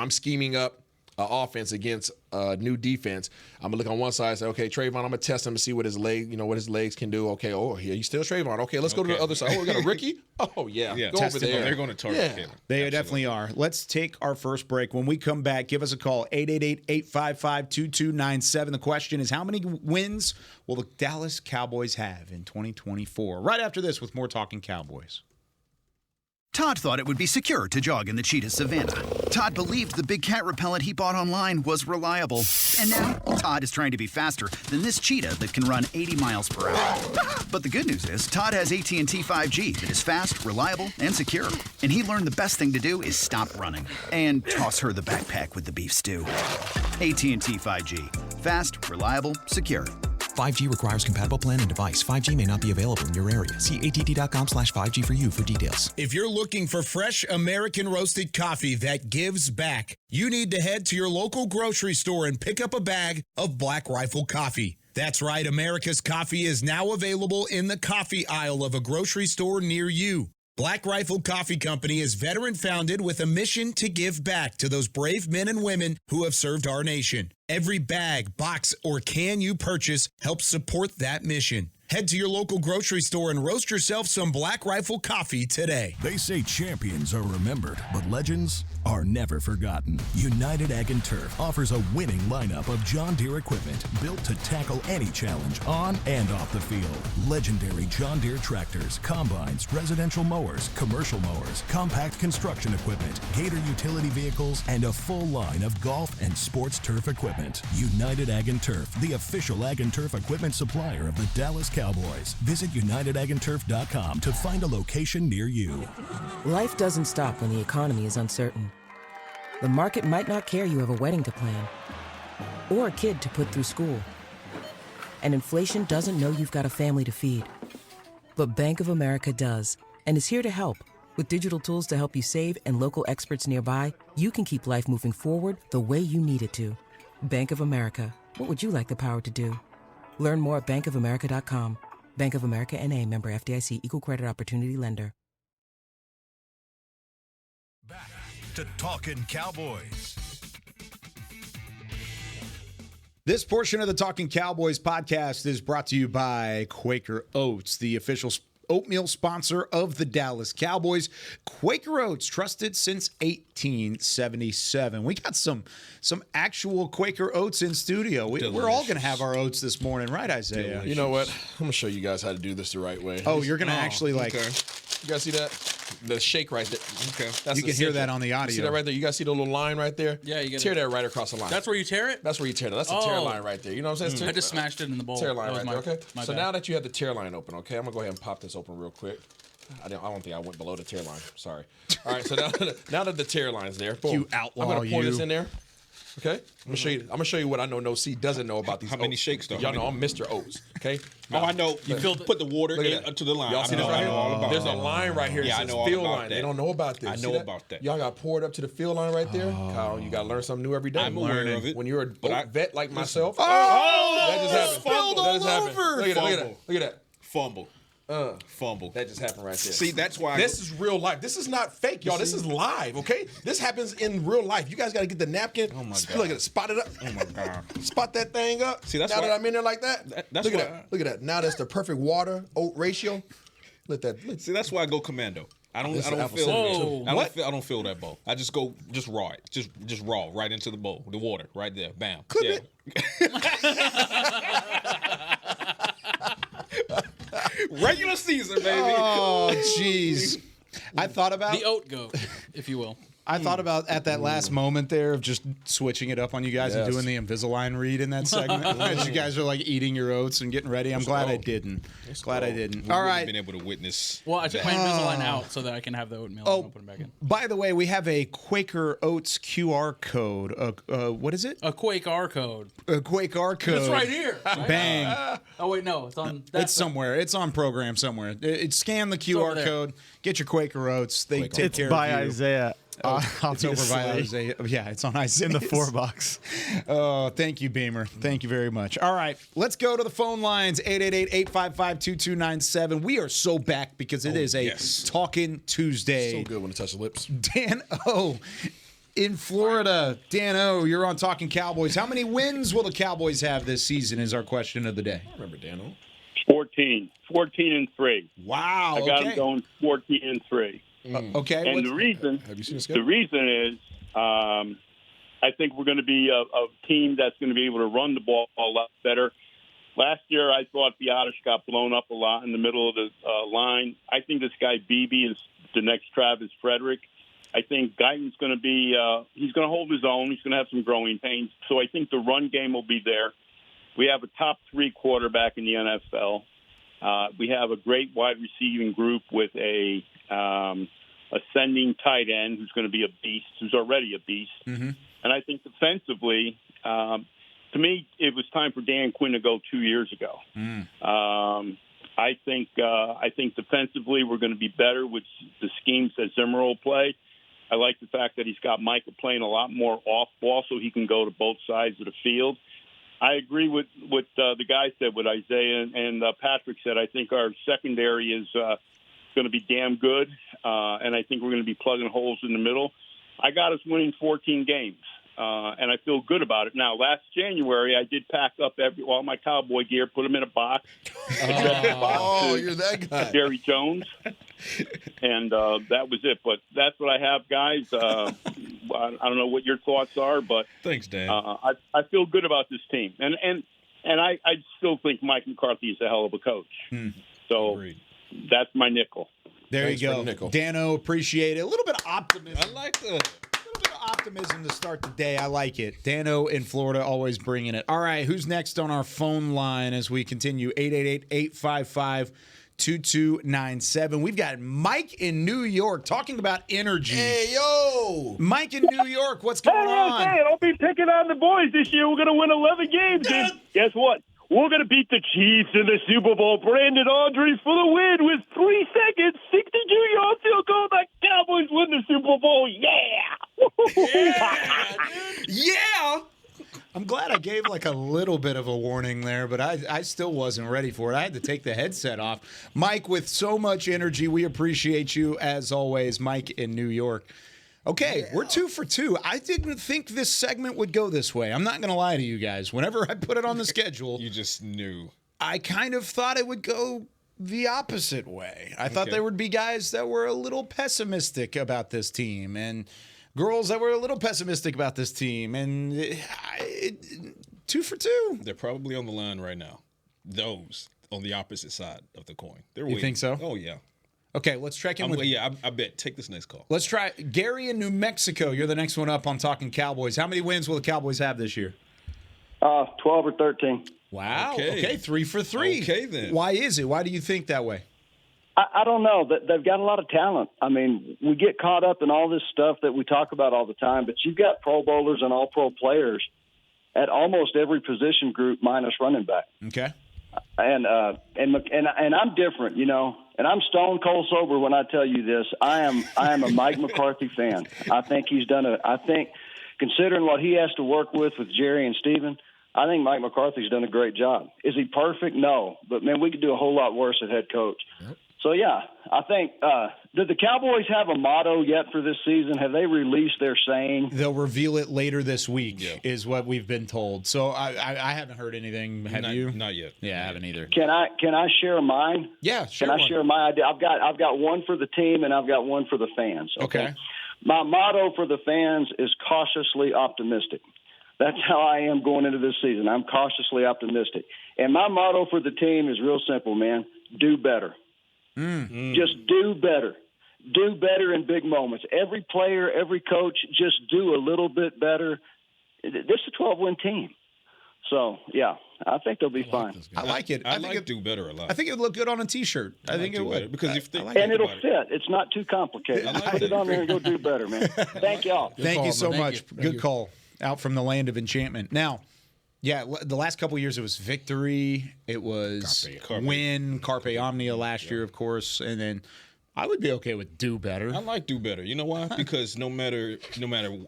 Speaker 7: scheming up offense against a new defense, I'm gonna look on one side and say, okay, Trayvon, I'm gonna test him to see what his legs can do. Okay, oh, yeah, he's still Trayvon. Okay, let's go to the other side. Oh, we got a Ricky. Oh, yeah, go over there.
Speaker 6: They're going to target him.
Speaker 5: They definitely are. Let's take our first break. When we come back, give us a call, 888-855-2297. The question is, how many wins will the Dallas Cowboys have in 2024? Right after this with more Talking Cowboys.
Speaker 8: Todd thought it would be secure to jog in the cheetah savanna. Todd believed the big cat repellent he bought online was reliable. And now, Todd is trying to be faster than this cheetah that can run 80 miles per hour. But the good news is, Todd has AT&T 5G that is fast, reliable, and secure. And he learned the best thing to do is stop running and toss her the backpack with the beef stew. AT&T 5G. Fast, reliable, secure.
Speaker 9: 5G requires compatible plan and device. 5G may not be available in your area. See att.com/5G for you for details.
Speaker 10: If you're looking for fresh American roasted coffee that gives back, you need to head to your local grocery store and pick up a bag of Black Rifle coffee. That's right, America's coffee is now available in the coffee aisle of a grocery store near you. Black Rifle Coffee Company is veteran-founded with a mission to give back to those brave men and women who have served our nation. Every bag, box, or can you purchase helps support that mission. Head to your local grocery store and roast yourself some Black Rifle coffee today.
Speaker 1: They say champions are remembered, but legends are never forgotten. United Ag and Turf offers a winning lineup of John Deere equipment built to tackle any challenge on and off the field. Legendary John Deere tractors, combines, residential mowers, commercial mowers, compact construction equipment, Gator utility vehicles, and a full line of golf and sports turf equipment. United Ag and Turf, the official Ag and Turf equipment supplier of the Dallas Cowboys. Visit UnitedAgAndTurf.com to find a location near you.
Speaker 11: Life doesn't stop when the economy is uncertain. The market might not care you have a wedding to plan or a kid to put through school. And inflation doesn't know you've got a family to feed. But Bank of America does, and is here to help. With digital tools to help you save and local experts nearby, you can keep life moving forward the way you need it to. Bank of America. What would you like the power to do? Learn more at bankofamerica.com. Bank of America N.A., member FDIC, equal credit opportunity lender.
Speaker 1: Back to Talkin' Cowboys.
Speaker 5: This portion of the Talking Cowboys podcast is brought to you by Quaker Oats, the official oatmeal sponsor of the Dallas Cowboys. Quaker Oats, trusted since 1877. We got some actual Quaker Oats in studio. We're all going to have our oats this morning, right, Isaiah?
Speaker 7: Delicious. You know what? I'm going to show you guys how to do this the right way.
Speaker 5: Oh, you're going to actually like...
Speaker 7: Okay. You guys see that? The shake right there. Okay.
Speaker 5: That's you can hear that on the audio.
Speaker 7: You see that right there? You guys see the little line right there?
Speaker 3: Yeah, you
Speaker 7: tear that right across the line.
Speaker 3: That's where you tear it?
Speaker 7: That's where you tear it. That's the tear line right there. You know what I'm saying?
Speaker 3: I just smashed it in the bowl.
Speaker 7: Tear line right there, okay?
Speaker 3: My
Speaker 7: so
Speaker 3: bad.
Speaker 7: now that you have the tear line open, okay, I'm going to go ahead and pop this open real quick. I don't think I went below the tear line. Sorry. All right, so now that the tear line's there, boom.
Speaker 5: You outlaw,
Speaker 7: I'm going to pour this in there. Okay, I'm gonna show you what I know No C doesn't know about these.
Speaker 6: How many shakes though?
Speaker 7: Y'all know I'm Mr. Oats. Okay.
Speaker 6: I know. You put the water into the line.
Speaker 7: Y'all see this right here? There's a line right here.
Speaker 6: Yeah,
Speaker 7: that says
Speaker 6: I know all
Speaker 7: field
Speaker 6: about
Speaker 7: line.
Speaker 6: that.
Speaker 7: They don't know about this.
Speaker 6: I know about that.
Speaker 7: Y'all got poured up to the field line right there. Kyle, you gotta learn something new every day.
Speaker 6: I'm aware of it.
Speaker 7: When you're a vet like myself.
Speaker 5: Oh,
Speaker 7: that just happened.
Speaker 5: spilled
Speaker 7: That just
Speaker 5: all
Speaker 7: happened.
Speaker 5: over.
Speaker 7: Look at that.
Speaker 6: Fumble. Fumble.
Speaker 7: That just happened right there.
Speaker 6: See, that's why
Speaker 7: this is real life. This is not fake, y'all. This is live, okay? This happens in real life. You guys got to get the napkin.
Speaker 6: Oh my God.
Speaker 7: Look at it. Spot it up.
Speaker 6: Oh my God.
Speaker 7: Spot that thing up.
Speaker 6: See, that's
Speaker 7: now
Speaker 6: why,
Speaker 7: that I'm in there like that.
Speaker 6: That's
Speaker 7: look
Speaker 6: why,
Speaker 7: at that. Look at that. Now that's the perfect water oat ratio.
Speaker 6: See, that's why I go commando. I don't feel that bowl. I just go raw it. Just raw right into the bowl. The water right there. Bam.
Speaker 7: Clip
Speaker 6: Regular season, baby.
Speaker 5: Oh, jeez. I thought about
Speaker 3: the oat goat, if you will.
Speaker 5: I thought about at that last moment there of just switching it up on you guys and doing the Invisalign read in that segment. As you guys are like eating your oats and getting ready. I'm glad I didn't. Glad I didn't. All right.
Speaker 6: Been able to witness.
Speaker 3: Well, I took my Invisalign out so that I can have the oatmeal and put it back in.
Speaker 5: By the way, we have a Quaker Oats QR code. What is it?
Speaker 3: A Quaker code.
Speaker 5: A Quaker code.
Speaker 3: It's right here. Right?
Speaker 5: Bang.
Speaker 3: Oh wait, no, it's on.
Speaker 5: It's somewhere. It's on program somewhere. Scan the QR code. Get your Quaker Oats. They take care of you.
Speaker 12: Isaiah.
Speaker 5: It's over by Isaiah. Yeah, it's on Isaiah.
Speaker 12: In the 4 box.
Speaker 5: Oh, thank you, Beamer. Thank you very much. All right, let's go to the phone lines, 888-855-2297. We are so back because it is a Talkin' Tuesday.
Speaker 7: So good when it touches lips.
Speaker 5: Dan O. in Florida. Dan O., you're on Talkin' Cowboys. How many wins will the Cowboys have this season is our question of the day.
Speaker 7: I remember Dan O.
Speaker 13: 14 and 3.
Speaker 5: Wow.
Speaker 13: I got them going 14 and 3.
Speaker 5: Okay.
Speaker 13: And the reason,
Speaker 7: have you seen the schedule?
Speaker 13: The reason is I think we're going to be a team that's going to be able to run the ball a lot better. Last year, I thought Biotish got blown up a lot in the middle of the line. I think this guy Beebe is the next Travis Frederick. I think Guyton's going to be he's going to hold his own. He's going to have some growing pains. So I think the run game will be there. We have a top 3 quarterback in the NFL. We have a great wide receiving group with a ascending tight end who's going to be a beast, who's already a beast.
Speaker 5: Mm-hmm.
Speaker 13: And I think defensively, to me, it was time for Dan Quinn to go 2 years ago. I think defensively we're going to be better with the schemes that Zimmer will play. I like the fact that he's got Micah playing a lot more off ball so he can go to both sides of the field. I agree with what the guy said, what Isaiah and Patrick said. I think our secondary is going to be damn good, and I think we're going to be plugging holes in the middle. I got us winning 14 games, and I feel good about it. Now, last January, I did pack up all my Cowboy gear, put them in a box.
Speaker 7: Oh, you're that guy.
Speaker 13: Jerry Jones. And that was it. But that's what I have, guys. I don't know what your thoughts are, but
Speaker 6: thanks, Dan.
Speaker 13: I feel good about this team. And I still think Mike McCarthy is a hell of a coach. So that's my nickel.
Speaker 5: There
Speaker 7: Thanks
Speaker 5: you go.
Speaker 7: nickel.
Speaker 5: Dano, appreciate it. A little bit of optimism.
Speaker 6: I like the...
Speaker 5: A little bit of optimism to start the day. I like it. Dano in Florida, always bringing it. All right, who's next on our phone line as we continue? 888-855-2297. We've got Mike in New York talking about energy.
Speaker 7: Hey, yo!
Speaker 5: Mike in New York, what's going on?
Speaker 13: Hey, don't be picking on the boys this year. We're going to win 11 games. And guess what? We're going to beat the Chiefs in the Super Bowl. Brandon Audrey for the win with 3 seconds, 62-yard field goal. The Cowboys win the Super Bowl. Yeah!
Speaker 5: Yeah! I'm glad I gave like a little bit of a warning there, but I still wasn't ready for it. I had to take the headset off. Mike, with so much energy, we appreciate you as always. Mike in New York. Okay, we're 2 for 2. I didn't think this segment would go this way. I'm not going to lie to you guys. Whenever I put it on the schedule,
Speaker 6: You just knew.
Speaker 5: I kind of thought it would go the opposite way. I thought there would be guys that were a little pessimistic about this team and girls that were a little pessimistic about this team. And 2 for 2.
Speaker 6: They're probably on the line right now. Those on the opposite side of the coin. They're
Speaker 5: You
Speaker 6: waiting.
Speaker 5: think so?
Speaker 6: Oh, yeah.
Speaker 5: Okay, let's check in with...
Speaker 6: I bet. Take this next call.
Speaker 5: Let's try Gary in New Mexico. You're the next one up on Talking Cowboys. How many wins will the Cowboys have this year?
Speaker 14: 12 or 13.
Speaker 5: Wow. Okay, 3 for 3.
Speaker 6: Okay, then.
Speaker 5: Why is it? Why do you think that way?
Speaker 14: I don't know. They've got a lot of talent. I mean, we get caught up in all this stuff that we talk about all the time, but you've got Pro Bowlers and All-Pro players at almost every position group minus running back.
Speaker 5: Okay.
Speaker 14: And I'm different, you know. And I'm stone cold sober when I tell you this. I am a Mike McCarthy fan. I think he's done considering what he has to work with Jerry and Steven, I think Mike McCarthy's done a great job. Is he perfect? No. But, man, we could do a whole lot worse at head coach. Yep. So, yeah, I think did the Cowboys have a motto yet for this season? Have they released their saying?
Speaker 5: They'll reveal it later this week is what we've been told. So I haven't heard anything. Have you?
Speaker 6: Not yet.
Speaker 5: Yeah, I haven't either.
Speaker 14: Can I share mine?
Speaker 5: Yeah, sure.
Speaker 14: Can I share my idea? I've got one for the team and I've got one for the fans.
Speaker 5: Okay.
Speaker 14: My motto for the fans is cautiously optimistic. That's how I am going into this season. I'm cautiously optimistic. And my motto for the team is real simple, man. Do better. Just do better. Do better in big moments. Every player, every coach, just do a little bit better. This is a 12-win team. So, yeah, I think they'll be fine.
Speaker 5: I like it.
Speaker 6: I think do better a lot.
Speaker 5: I think it would look good on a T-shirt. I think it would.
Speaker 6: Because
Speaker 14: and it'll fit. It's not too complicated. Put it on there and go do better, man. Thank y'all.
Speaker 5: Thank you so much. Good call. Out from the land of enchantment. Now, yeah, the last couple of years it was victory. It was win, Carpe Omnia last year, of course, and then I would be okay with do better.
Speaker 6: I like do better. You know why? Because no matter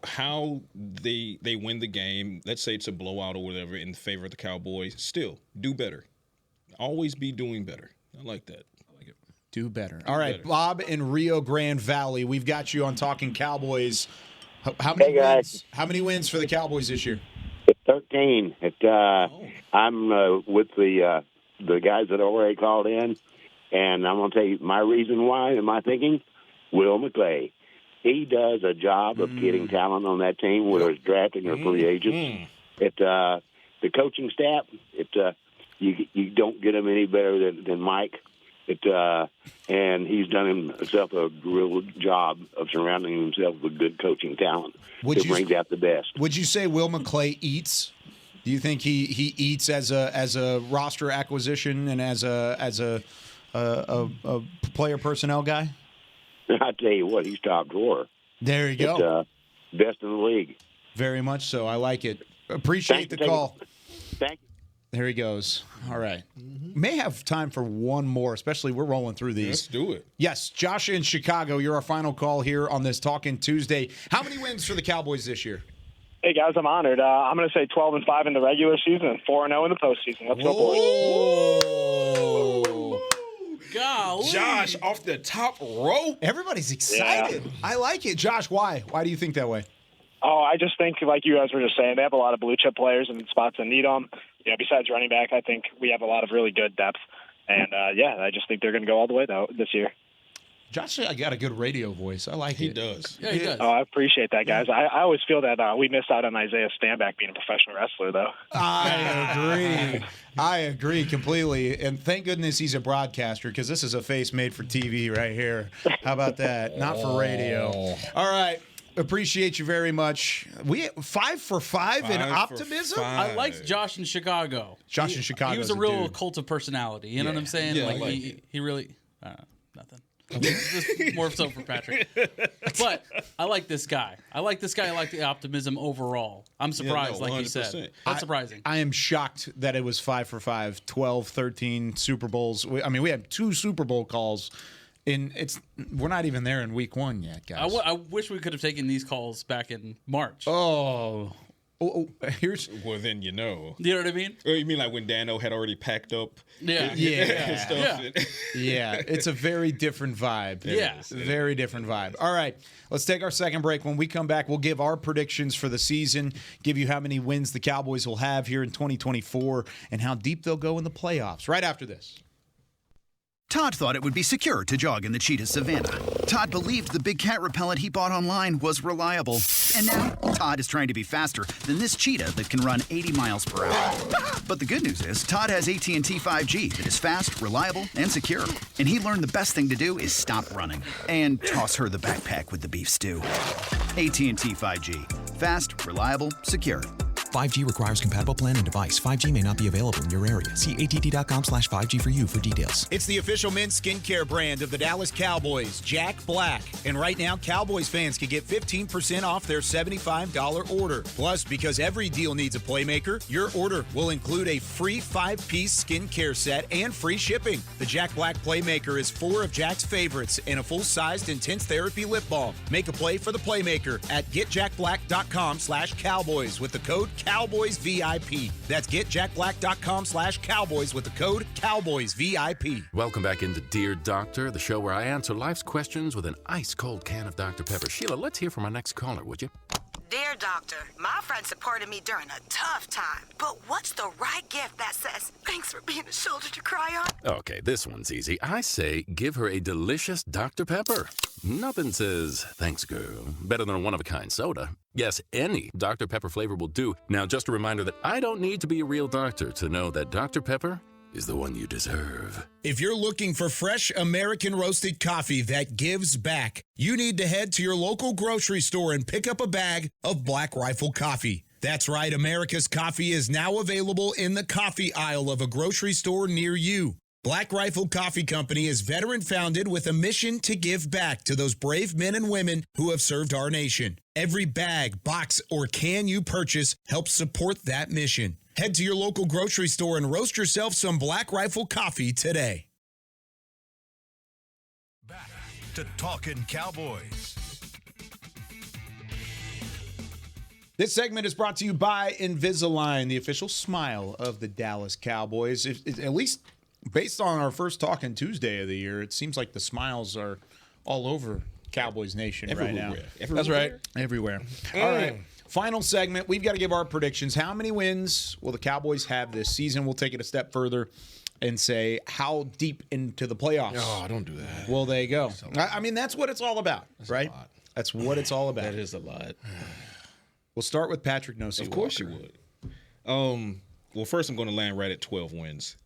Speaker 6: how they win the game, let's say it's a blowout or whatever in favor of the Cowboys, still do better. Always be doing better. I like that. I like it.
Speaker 5: Do better. All right, Bob in Rio Grande Valley, we've got you on Talking Cowboys. How many wins? How many wins for the Cowboys this year?
Speaker 12: 13. I'm with the guys that already called in. And I'm going to tell you my reason why and my thinking. Will McClay. He does a job of getting talent on that team, whether it's drafting or free agents. The coaching staff, you don't get them any better than Mike. And he's done himself a real job of surrounding himself with good coaching talent that brings out the best.
Speaker 5: Would you say Will McClay eats? Do you think he eats as a roster acquisition and as a player personnel guy?
Speaker 12: I tell you what, he's top drawer.
Speaker 5: There you go.
Speaker 12: Best in the league.
Speaker 5: Very much so. I like it. Appreciate the call.
Speaker 12: Thank you.
Speaker 5: There he goes. All right. May have time for one more, especially we're rolling through these.
Speaker 6: Let's do it.
Speaker 5: Yes, Josh in Chicago, you're our final call here on this Talkin' Tuesday. How many wins for the Cowboys this year?
Speaker 15: Hey, guys, I'm honored. I'm going to say 12-5 in the regular season and 4-0 in the postseason. Let's go, boys.
Speaker 3: Golly.
Speaker 6: Josh off the top rope.
Speaker 5: Everybody's excited. Yeah. I like it. Josh, why? Why do you think that way?
Speaker 15: Oh, I just think, like you guys were just saying, they have a lot of blue-chip players in spots that need them. You know, besides running back, I think we have a lot of really good depth. And, I just think they're going to go all the way this year.
Speaker 5: Josh, I got a good radio voice. I like it.
Speaker 6: He does.
Speaker 3: Yeah, he does.
Speaker 15: Oh, I appreciate that, guys. I always feel that we missed out on Isaiah Stanback being a professional wrestler, though.
Speaker 5: I agree completely. And thank goodness he's a broadcaster, because this is a face made for TV right here. How about that? Not for radio. All right. Appreciate you very much. We 5 for 5 in optimism.
Speaker 3: I liked Josh in Chicago.
Speaker 5: Josh in Chicago.
Speaker 3: He was a real cult of personality. You know what I'm saying?
Speaker 6: Yeah,
Speaker 3: he really nothing. Just more so for Patrick. But I like this guy. I like the optimism overall. I'm surprised, like you said. That's surprising.
Speaker 5: I am shocked that it was 5 for 5, 12, 13 Super Bowls. We had 2 Super Bowl calls. We're not even there in week 1 yet, guys.
Speaker 3: I wish we could have taken these calls back in March.
Speaker 5: Here's.
Speaker 6: Well, then you know.
Speaker 3: You know what I mean?
Speaker 6: Or you mean like when Dano had already packed up?
Speaker 5: Yeah. It's a very different vibe.
Speaker 3: Yeah.
Speaker 5: Very different vibe. All right. Let's take our second break. When we come back, we'll give our predictions for the season, give you how many wins the Cowboys will have here in 2024, and how deep they'll go in the playoffs. Right after this.
Speaker 8: Todd thought it would be secure to jog in the cheetah savanna. Todd believed the big cat repellent he bought online was reliable. And now, Todd is trying to be faster than this cheetah that can run 80 miles per hour. But the good news is, Todd has AT&T 5G that is fast, reliable, and secure. And he learned the best thing to do is stop running and toss her the backpack with the beef stew. AT&T 5G. Fast, reliable, secure.
Speaker 9: 5G requires compatible plan and device. 5G may not be available in your area. See att.com/5G for you for details.
Speaker 10: It's the official men's skincare brand of the Dallas Cowboys, Jack Black. And right now, Cowboys fans can get 15% off their $75 order. Plus, because every deal needs a playmaker, your order will include a free 5-piece skincare set and free shipping. The Jack Black Playmaker is 4 of Jack's favorites and a full-sized intense therapy lip balm. Make a play for the playmaker at getjackblack.com/Cowboys with the code CowboysVIP. That's getjackblack.com/Cowboys with the code CowboysVIP.
Speaker 16: Welcome back into Dear Doctor, the show where I answer life's questions with an ice-cold can of Dr. Pepper. Sheila, let's hear from our next caller, would you?
Speaker 17: Dear Doctor, my friend supported me during a tough time. But what's the right gift that says, thanks for being a shoulder to cry on?
Speaker 16: Okay, this one's easy. I say give her a delicious Dr. Pepper. Nothing says, thanks, girl, better than a one-of-a-kind soda. Yes, any Dr. Pepper flavor will do. Now, just a reminder that I don't need to be a real doctor to know that Dr. Pepper is the one you deserve.
Speaker 10: If you're looking for fresh American roasted coffee that gives back, you need to head to your local grocery store and pick up a bag of Black Rifle coffee. That's right, America's coffee is now available in the coffee aisle of a grocery store near you. Black Rifle Coffee Company is veteran-founded with a mission to give back to those brave men and women who have served our nation. Every bag, box, or can you purchase helps support that mission. Head to your local grocery store and roast yourself some Black Rifle coffee today.
Speaker 18: to Talkin Cowboys.
Speaker 5: This segment is brought to you by Invisalign, the official smile of the Dallas Cowboys. At least based on our first Talkin Tuesday of the year, it seems like the smiles are all over Cowboys Nation right now.
Speaker 7: That's right.
Speaker 5: Everywhere. All right. Final segment. We've got to give our predictions. How many wins will the Cowboys have this season? We'll take it a step further and say how deep into the playoffs.
Speaker 7: Oh, don't do that.
Speaker 5: Will they go? I mean, that's what it's all about, right? That's what it's all about.
Speaker 6: That is a lot.
Speaker 5: We'll start with Patrick Nosey.
Speaker 6: Of course you would. Well, first I'm going to land right at 12 wins.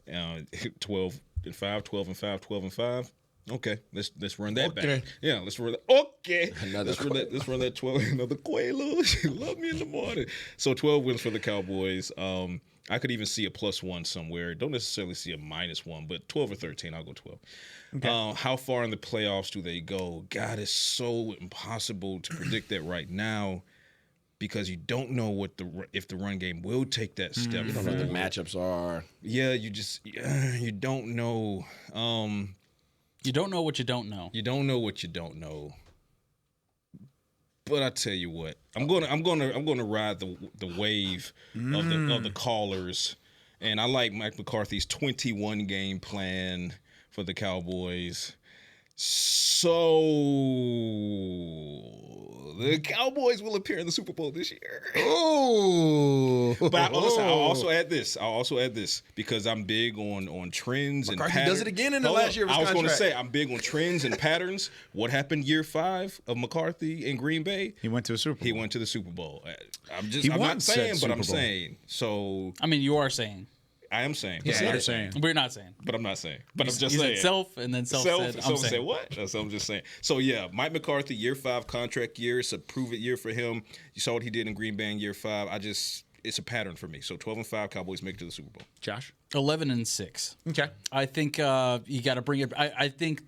Speaker 6: 12 and 5, 12 and 5, 12 and 5. Okay, let's run that back. Yeah, let's run that. Okay, let's run that 12. Another Quaalude. Love me in the morning. So 12 wins for the Cowboys. I could even see a +1 somewhere. Don't necessarily see a -1, but 12 or 13. I'll go 12. Okay. How far in the playoffs do they go? God, it's so impossible to predict that right now because you don't know if the run game will take that step.
Speaker 7: You don't know what the matchups are.
Speaker 6: Yeah, you don't know.
Speaker 3: You don't know what you don't know.
Speaker 6: You don't know what you don't know. But I tell you what, I'm gonna ride the wave of the callers, and I like Mike McCarthy's 21 game plan for the Cowboys. So the Cowboys will appear in the Super Bowl this year.
Speaker 5: Oh,
Speaker 6: but I'll also add this because I'm big on trends and patterns.
Speaker 7: McCarthy does it again in the last year of his
Speaker 6: contract. I was going to say I'm big on trends and patterns. What happened year 5 of McCarthy in Green Bay?
Speaker 5: He went to a Super Bowl.
Speaker 6: He went to the Super Bowl. I'm not saying, but I'm saying. So
Speaker 3: I mean, you are saying.
Speaker 6: I am saying.
Speaker 5: Yeah, you're saying.
Speaker 3: We're not saying.
Speaker 6: But I'm not saying. But I'm just
Speaker 3: you
Speaker 6: saying.
Speaker 3: Said self, and then self said, I'm saying.
Speaker 6: Said what? So I'm just saying. So, yeah, Mike McCarthy, year 5 contract year. It's a prove-it year for him. You saw what he did in Green Bay in year 5. it's a pattern for me. So 12 and 5, Cowboys make it to the Super Bowl.
Speaker 5: Josh?
Speaker 3: 11 and 6.
Speaker 5: Okay.
Speaker 3: I think you got to bring it. I think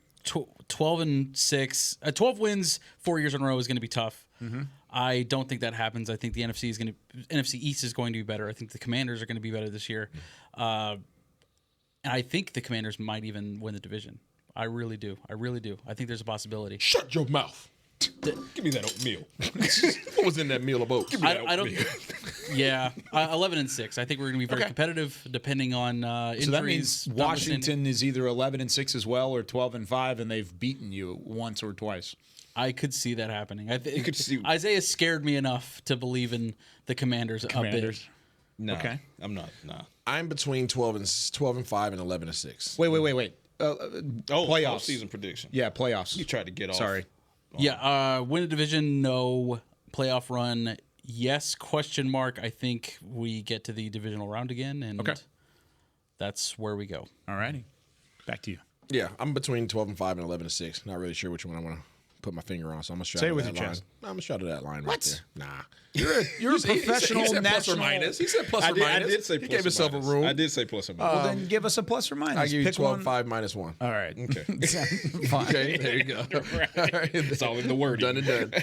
Speaker 3: 12 and 6, 12 wins 4 years in a row is going to be tough.
Speaker 5: Mm-hmm.
Speaker 3: I don't think that happens. I think the NFC East is going to be better. I think the Commanders are going to be better this year. And I think the Commanders might even win the division. I really do. I think there's a possibility.
Speaker 7: Shut your mouth.
Speaker 6: Give me that oatmeal.
Speaker 7: What was in that meal of oats?
Speaker 6: Give me that oatmeal.
Speaker 3: Yeah, 11 and 6. I think we're going to be very competitive, depending on injuries.
Speaker 5: So that means Washington is either 11 and 6 as well, or 12 and 5, and they've beaten you once or twice.
Speaker 3: I could see that happening.
Speaker 6: You could see
Speaker 3: Isaiah scared me enough to believe in the Commanders. A bit.
Speaker 6: No,
Speaker 5: okay.
Speaker 6: I'm not. Nah.
Speaker 7: I'm between 12 and 5 and 11 and 6.
Speaker 5: Wait. Playoffs.
Speaker 6: Season prediction.
Speaker 5: Yeah, playoffs.
Speaker 6: You tried to get off.
Speaker 5: Sorry.
Speaker 3: Yeah, win a division, no. Playoff run, yes, question mark. I think we get to the divisional round again, and that's where we go.
Speaker 5: All righty. Back to you.
Speaker 7: Yeah, I'm between 12 and 5 and 11 and 6. Not really sure which one I want to put my finger on, so I'm going to
Speaker 5: say it with your chest.
Speaker 7: I'm going to shout to that line right there. Nah.
Speaker 5: You're a professional
Speaker 7: he said
Speaker 5: national.
Speaker 7: Plus or minus. He said plus or minus.
Speaker 6: I did say plus.
Speaker 7: He gave himself a room.
Speaker 6: I did say plus or minus.
Speaker 5: Well, then give us a plus or minus.
Speaker 7: I give you
Speaker 5: Pick
Speaker 7: 12,
Speaker 5: one.
Speaker 7: 5, minus 1.
Speaker 5: All right.
Speaker 7: Okay.
Speaker 5: Fine.
Speaker 7: Okay, there you go.
Speaker 6: Right. It's all in the wording.
Speaker 7: Done and done.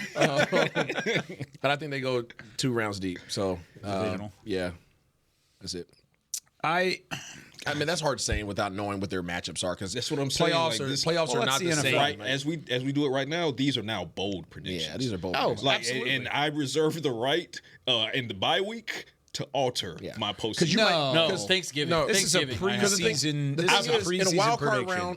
Speaker 7: But I think they go 2 rounds deep. So, yeah, that's it. I mean, that's hard saying without knowing what their matchups are, because
Speaker 6: that's what I'm saying.
Speaker 7: Playoffs are not the same.
Speaker 6: Right, as we do it right now, these are now bold predictions.
Speaker 7: Yeah, these are bold. predictions.
Speaker 6: Absolutely. And I reserve the right in the bye week to alter my post.
Speaker 3: Because Thanksgiving.
Speaker 5: No, this
Speaker 3: Thanksgiving.
Speaker 5: is a preseason.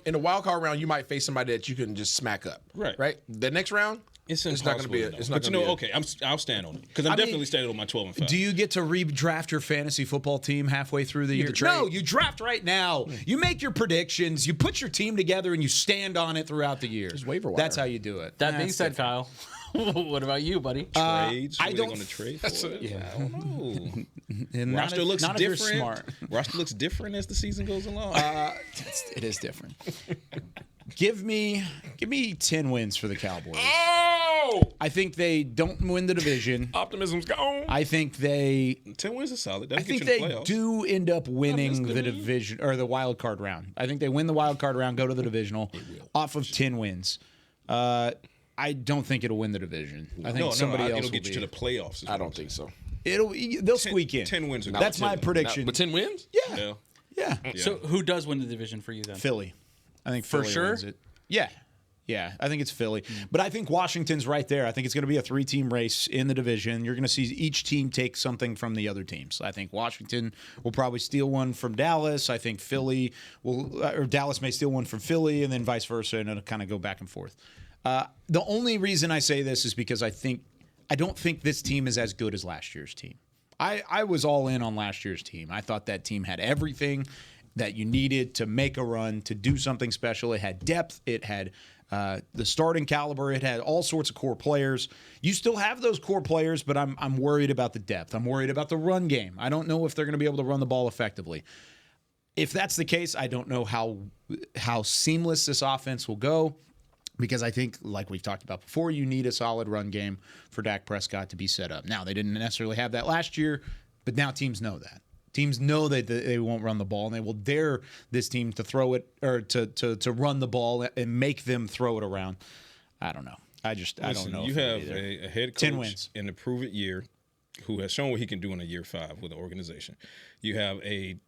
Speaker 7: In a wild card round, you might face somebody that you can just smack up.
Speaker 6: Right.
Speaker 7: The next round. It's not going to be.
Speaker 6: I'll stand on it because I'm definitely standing on my 12 and 5.
Speaker 5: Do you get to redraft your fantasy football team halfway through the year? No, you draft right now. You make your predictions. You put your team together, and you stand on it throughout the year.
Speaker 7: Just waiver wire.
Speaker 5: That's how you do it.
Speaker 3: That being said, Kyle, what about you, buddy?
Speaker 6: Trades?
Speaker 5: I don't.
Speaker 6: Going to trade for it?
Speaker 5: Yeah.
Speaker 6: I don't
Speaker 5: know.
Speaker 6: Roster looks
Speaker 5: not
Speaker 6: different.
Speaker 5: If you're smart.
Speaker 6: Roster looks different as the season goes along.
Speaker 5: It is different. Give me 10 wins for the Cowboys.
Speaker 7: Oh!
Speaker 5: I think they don't win the division.
Speaker 7: Optimism's gone.
Speaker 5: I think 10
Speaker 6: wins is solid.
Speaker 5: I think they do end up winning the division or the wild card round. I think they win the wild card round, go to the divisional off of 10 wins. I don't think it'll win the division. I think somebody else
Speaker 6: it'll
Speaker 5: will
Speaker 6: get you to the playoffs.
Speaker 7: I don't think so.
Speaker 5: They'll squeak in.
Speaker 6: 10 wins.
Speaker 5: That's my prediction.
Speaker 7: But 10 wins?
Speaker 5: Yeah.
Speaker 3: So who does win the division for you then?
Speaker 5: Philly. I think
Speaker 3: for
Speaker 5: Philly
Speaker 3: sure
Speaker 5: wins it. Yeah. Yeah, I think it's Philly. But I think Washington's right there. I think it's going to be a 3-team race in the division. You're going to see each team take something from the other teams. I think Washington will probably steal one from Dallas. I think Philly will, or Dallas may steal one from Philly, and then vice versa, and it'll kind of go back and forth. The only reason I say this is because I don't think this team is as good as last year's team. I was all in on last year's team. I thought that team had everything that you needed to make a run, to do something special. It had depth. It had the starting caliber. It had all sorts of core players. You still have those core players, but I'm worried about the depth. I'm worried about the run game. I don't know if they're going to be able to run the ball effectively. If that's the case, I don't know how seamless this offense will go, because I think, like we've talked about before, you need a solid run game for Dak Prescott to be set up. Now, they didn't necessarily have that last year, but now teams know that. Teams know that they won't run the ball, and they will dare this team to throw it, or to run the ball and make them throw it around. I don't know. I don't know.
Speaker 6: You have a head coach
Speaker 5: 10 wins
Speaker 6: in the prove it year who has shown what he can do in a year 5 with the organization. You have a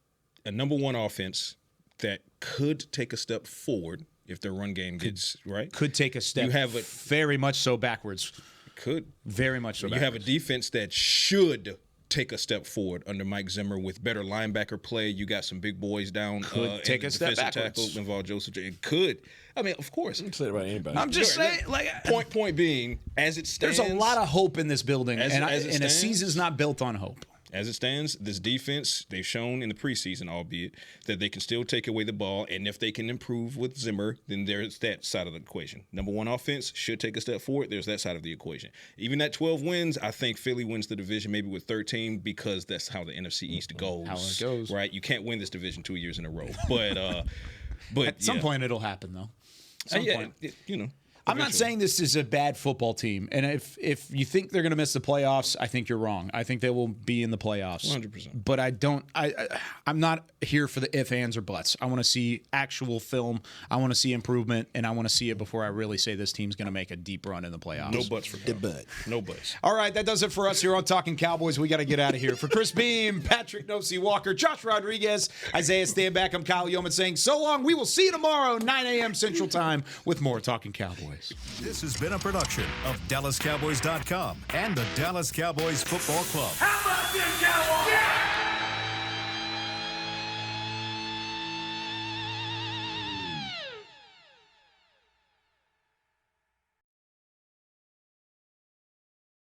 Speaker 6: number one offense that could take a step forward if their run game gets right.
Speaker 5: Could take a step. You have it very much so backwards.
Speaker 6: Could
Speaker 5: very much so.
Speaker 6: You have a defense that should take a step forward under Mike Zimmer with better linebacker play. You got some big boys down.
Speaker 5: Could take a step backwards.
Speaker 6: Tackle involved Joseph. It could. I mean, of course.
Speaker 7: You can say it about anybody.
Speaker 5: I'm just saying, like,
Speaker 6: point being, as it stands,
Speaker 5: there's a lot of hope in this building, and a season's not built on hope.
Speaker 6: As it stands, this defense, they've shown in the preseason, albeit, that they can still take away the ball. And if they can improve with Zimmer, then there's that side of the equation. Number one offense should take a step forward. There's that side of the equation. Even at 12 wins, I think Philly wins the division maybe with 13, because that's how the NFC East goes.
Speaker 5: How it goes.
Speaker 6: Right? You can't win this division 2 years in a row. But
Speaker 5: at some point it'll happen, though. At some point.
Speaker 6: You know.
Speaker 5: I'm not saying this is a bad football team, and if you think they're going to miss the playoffs, I think you're wrong. I think they will be in the playoffs,
Speaker 6: 100%.
Speaker 5: But I'm not here for the ifs, ands, or buts. I want to see actual film. I want to see improvement, and I want to see it before I really say this team's going to make a deep run in the playoffs.
Speaker 6: No buts for God. No buts.
Speaker 5: All right, that does it for us here on Talkin Cowboys. We got to get out of here. For Chris Beam, Patrick Nosey Walker, Josh Rodriguez, Isaiah Stanback, I'm Kyle Yeoman saying so long. We will see you tomorrow, 9 a.m. Central Time, with more Talkin Cowboys.
Speaker 18: This has been a production of DallasCowboys.com and the Dallas Cowboys Football Club.
Speaker 2: How about this, Cowboys?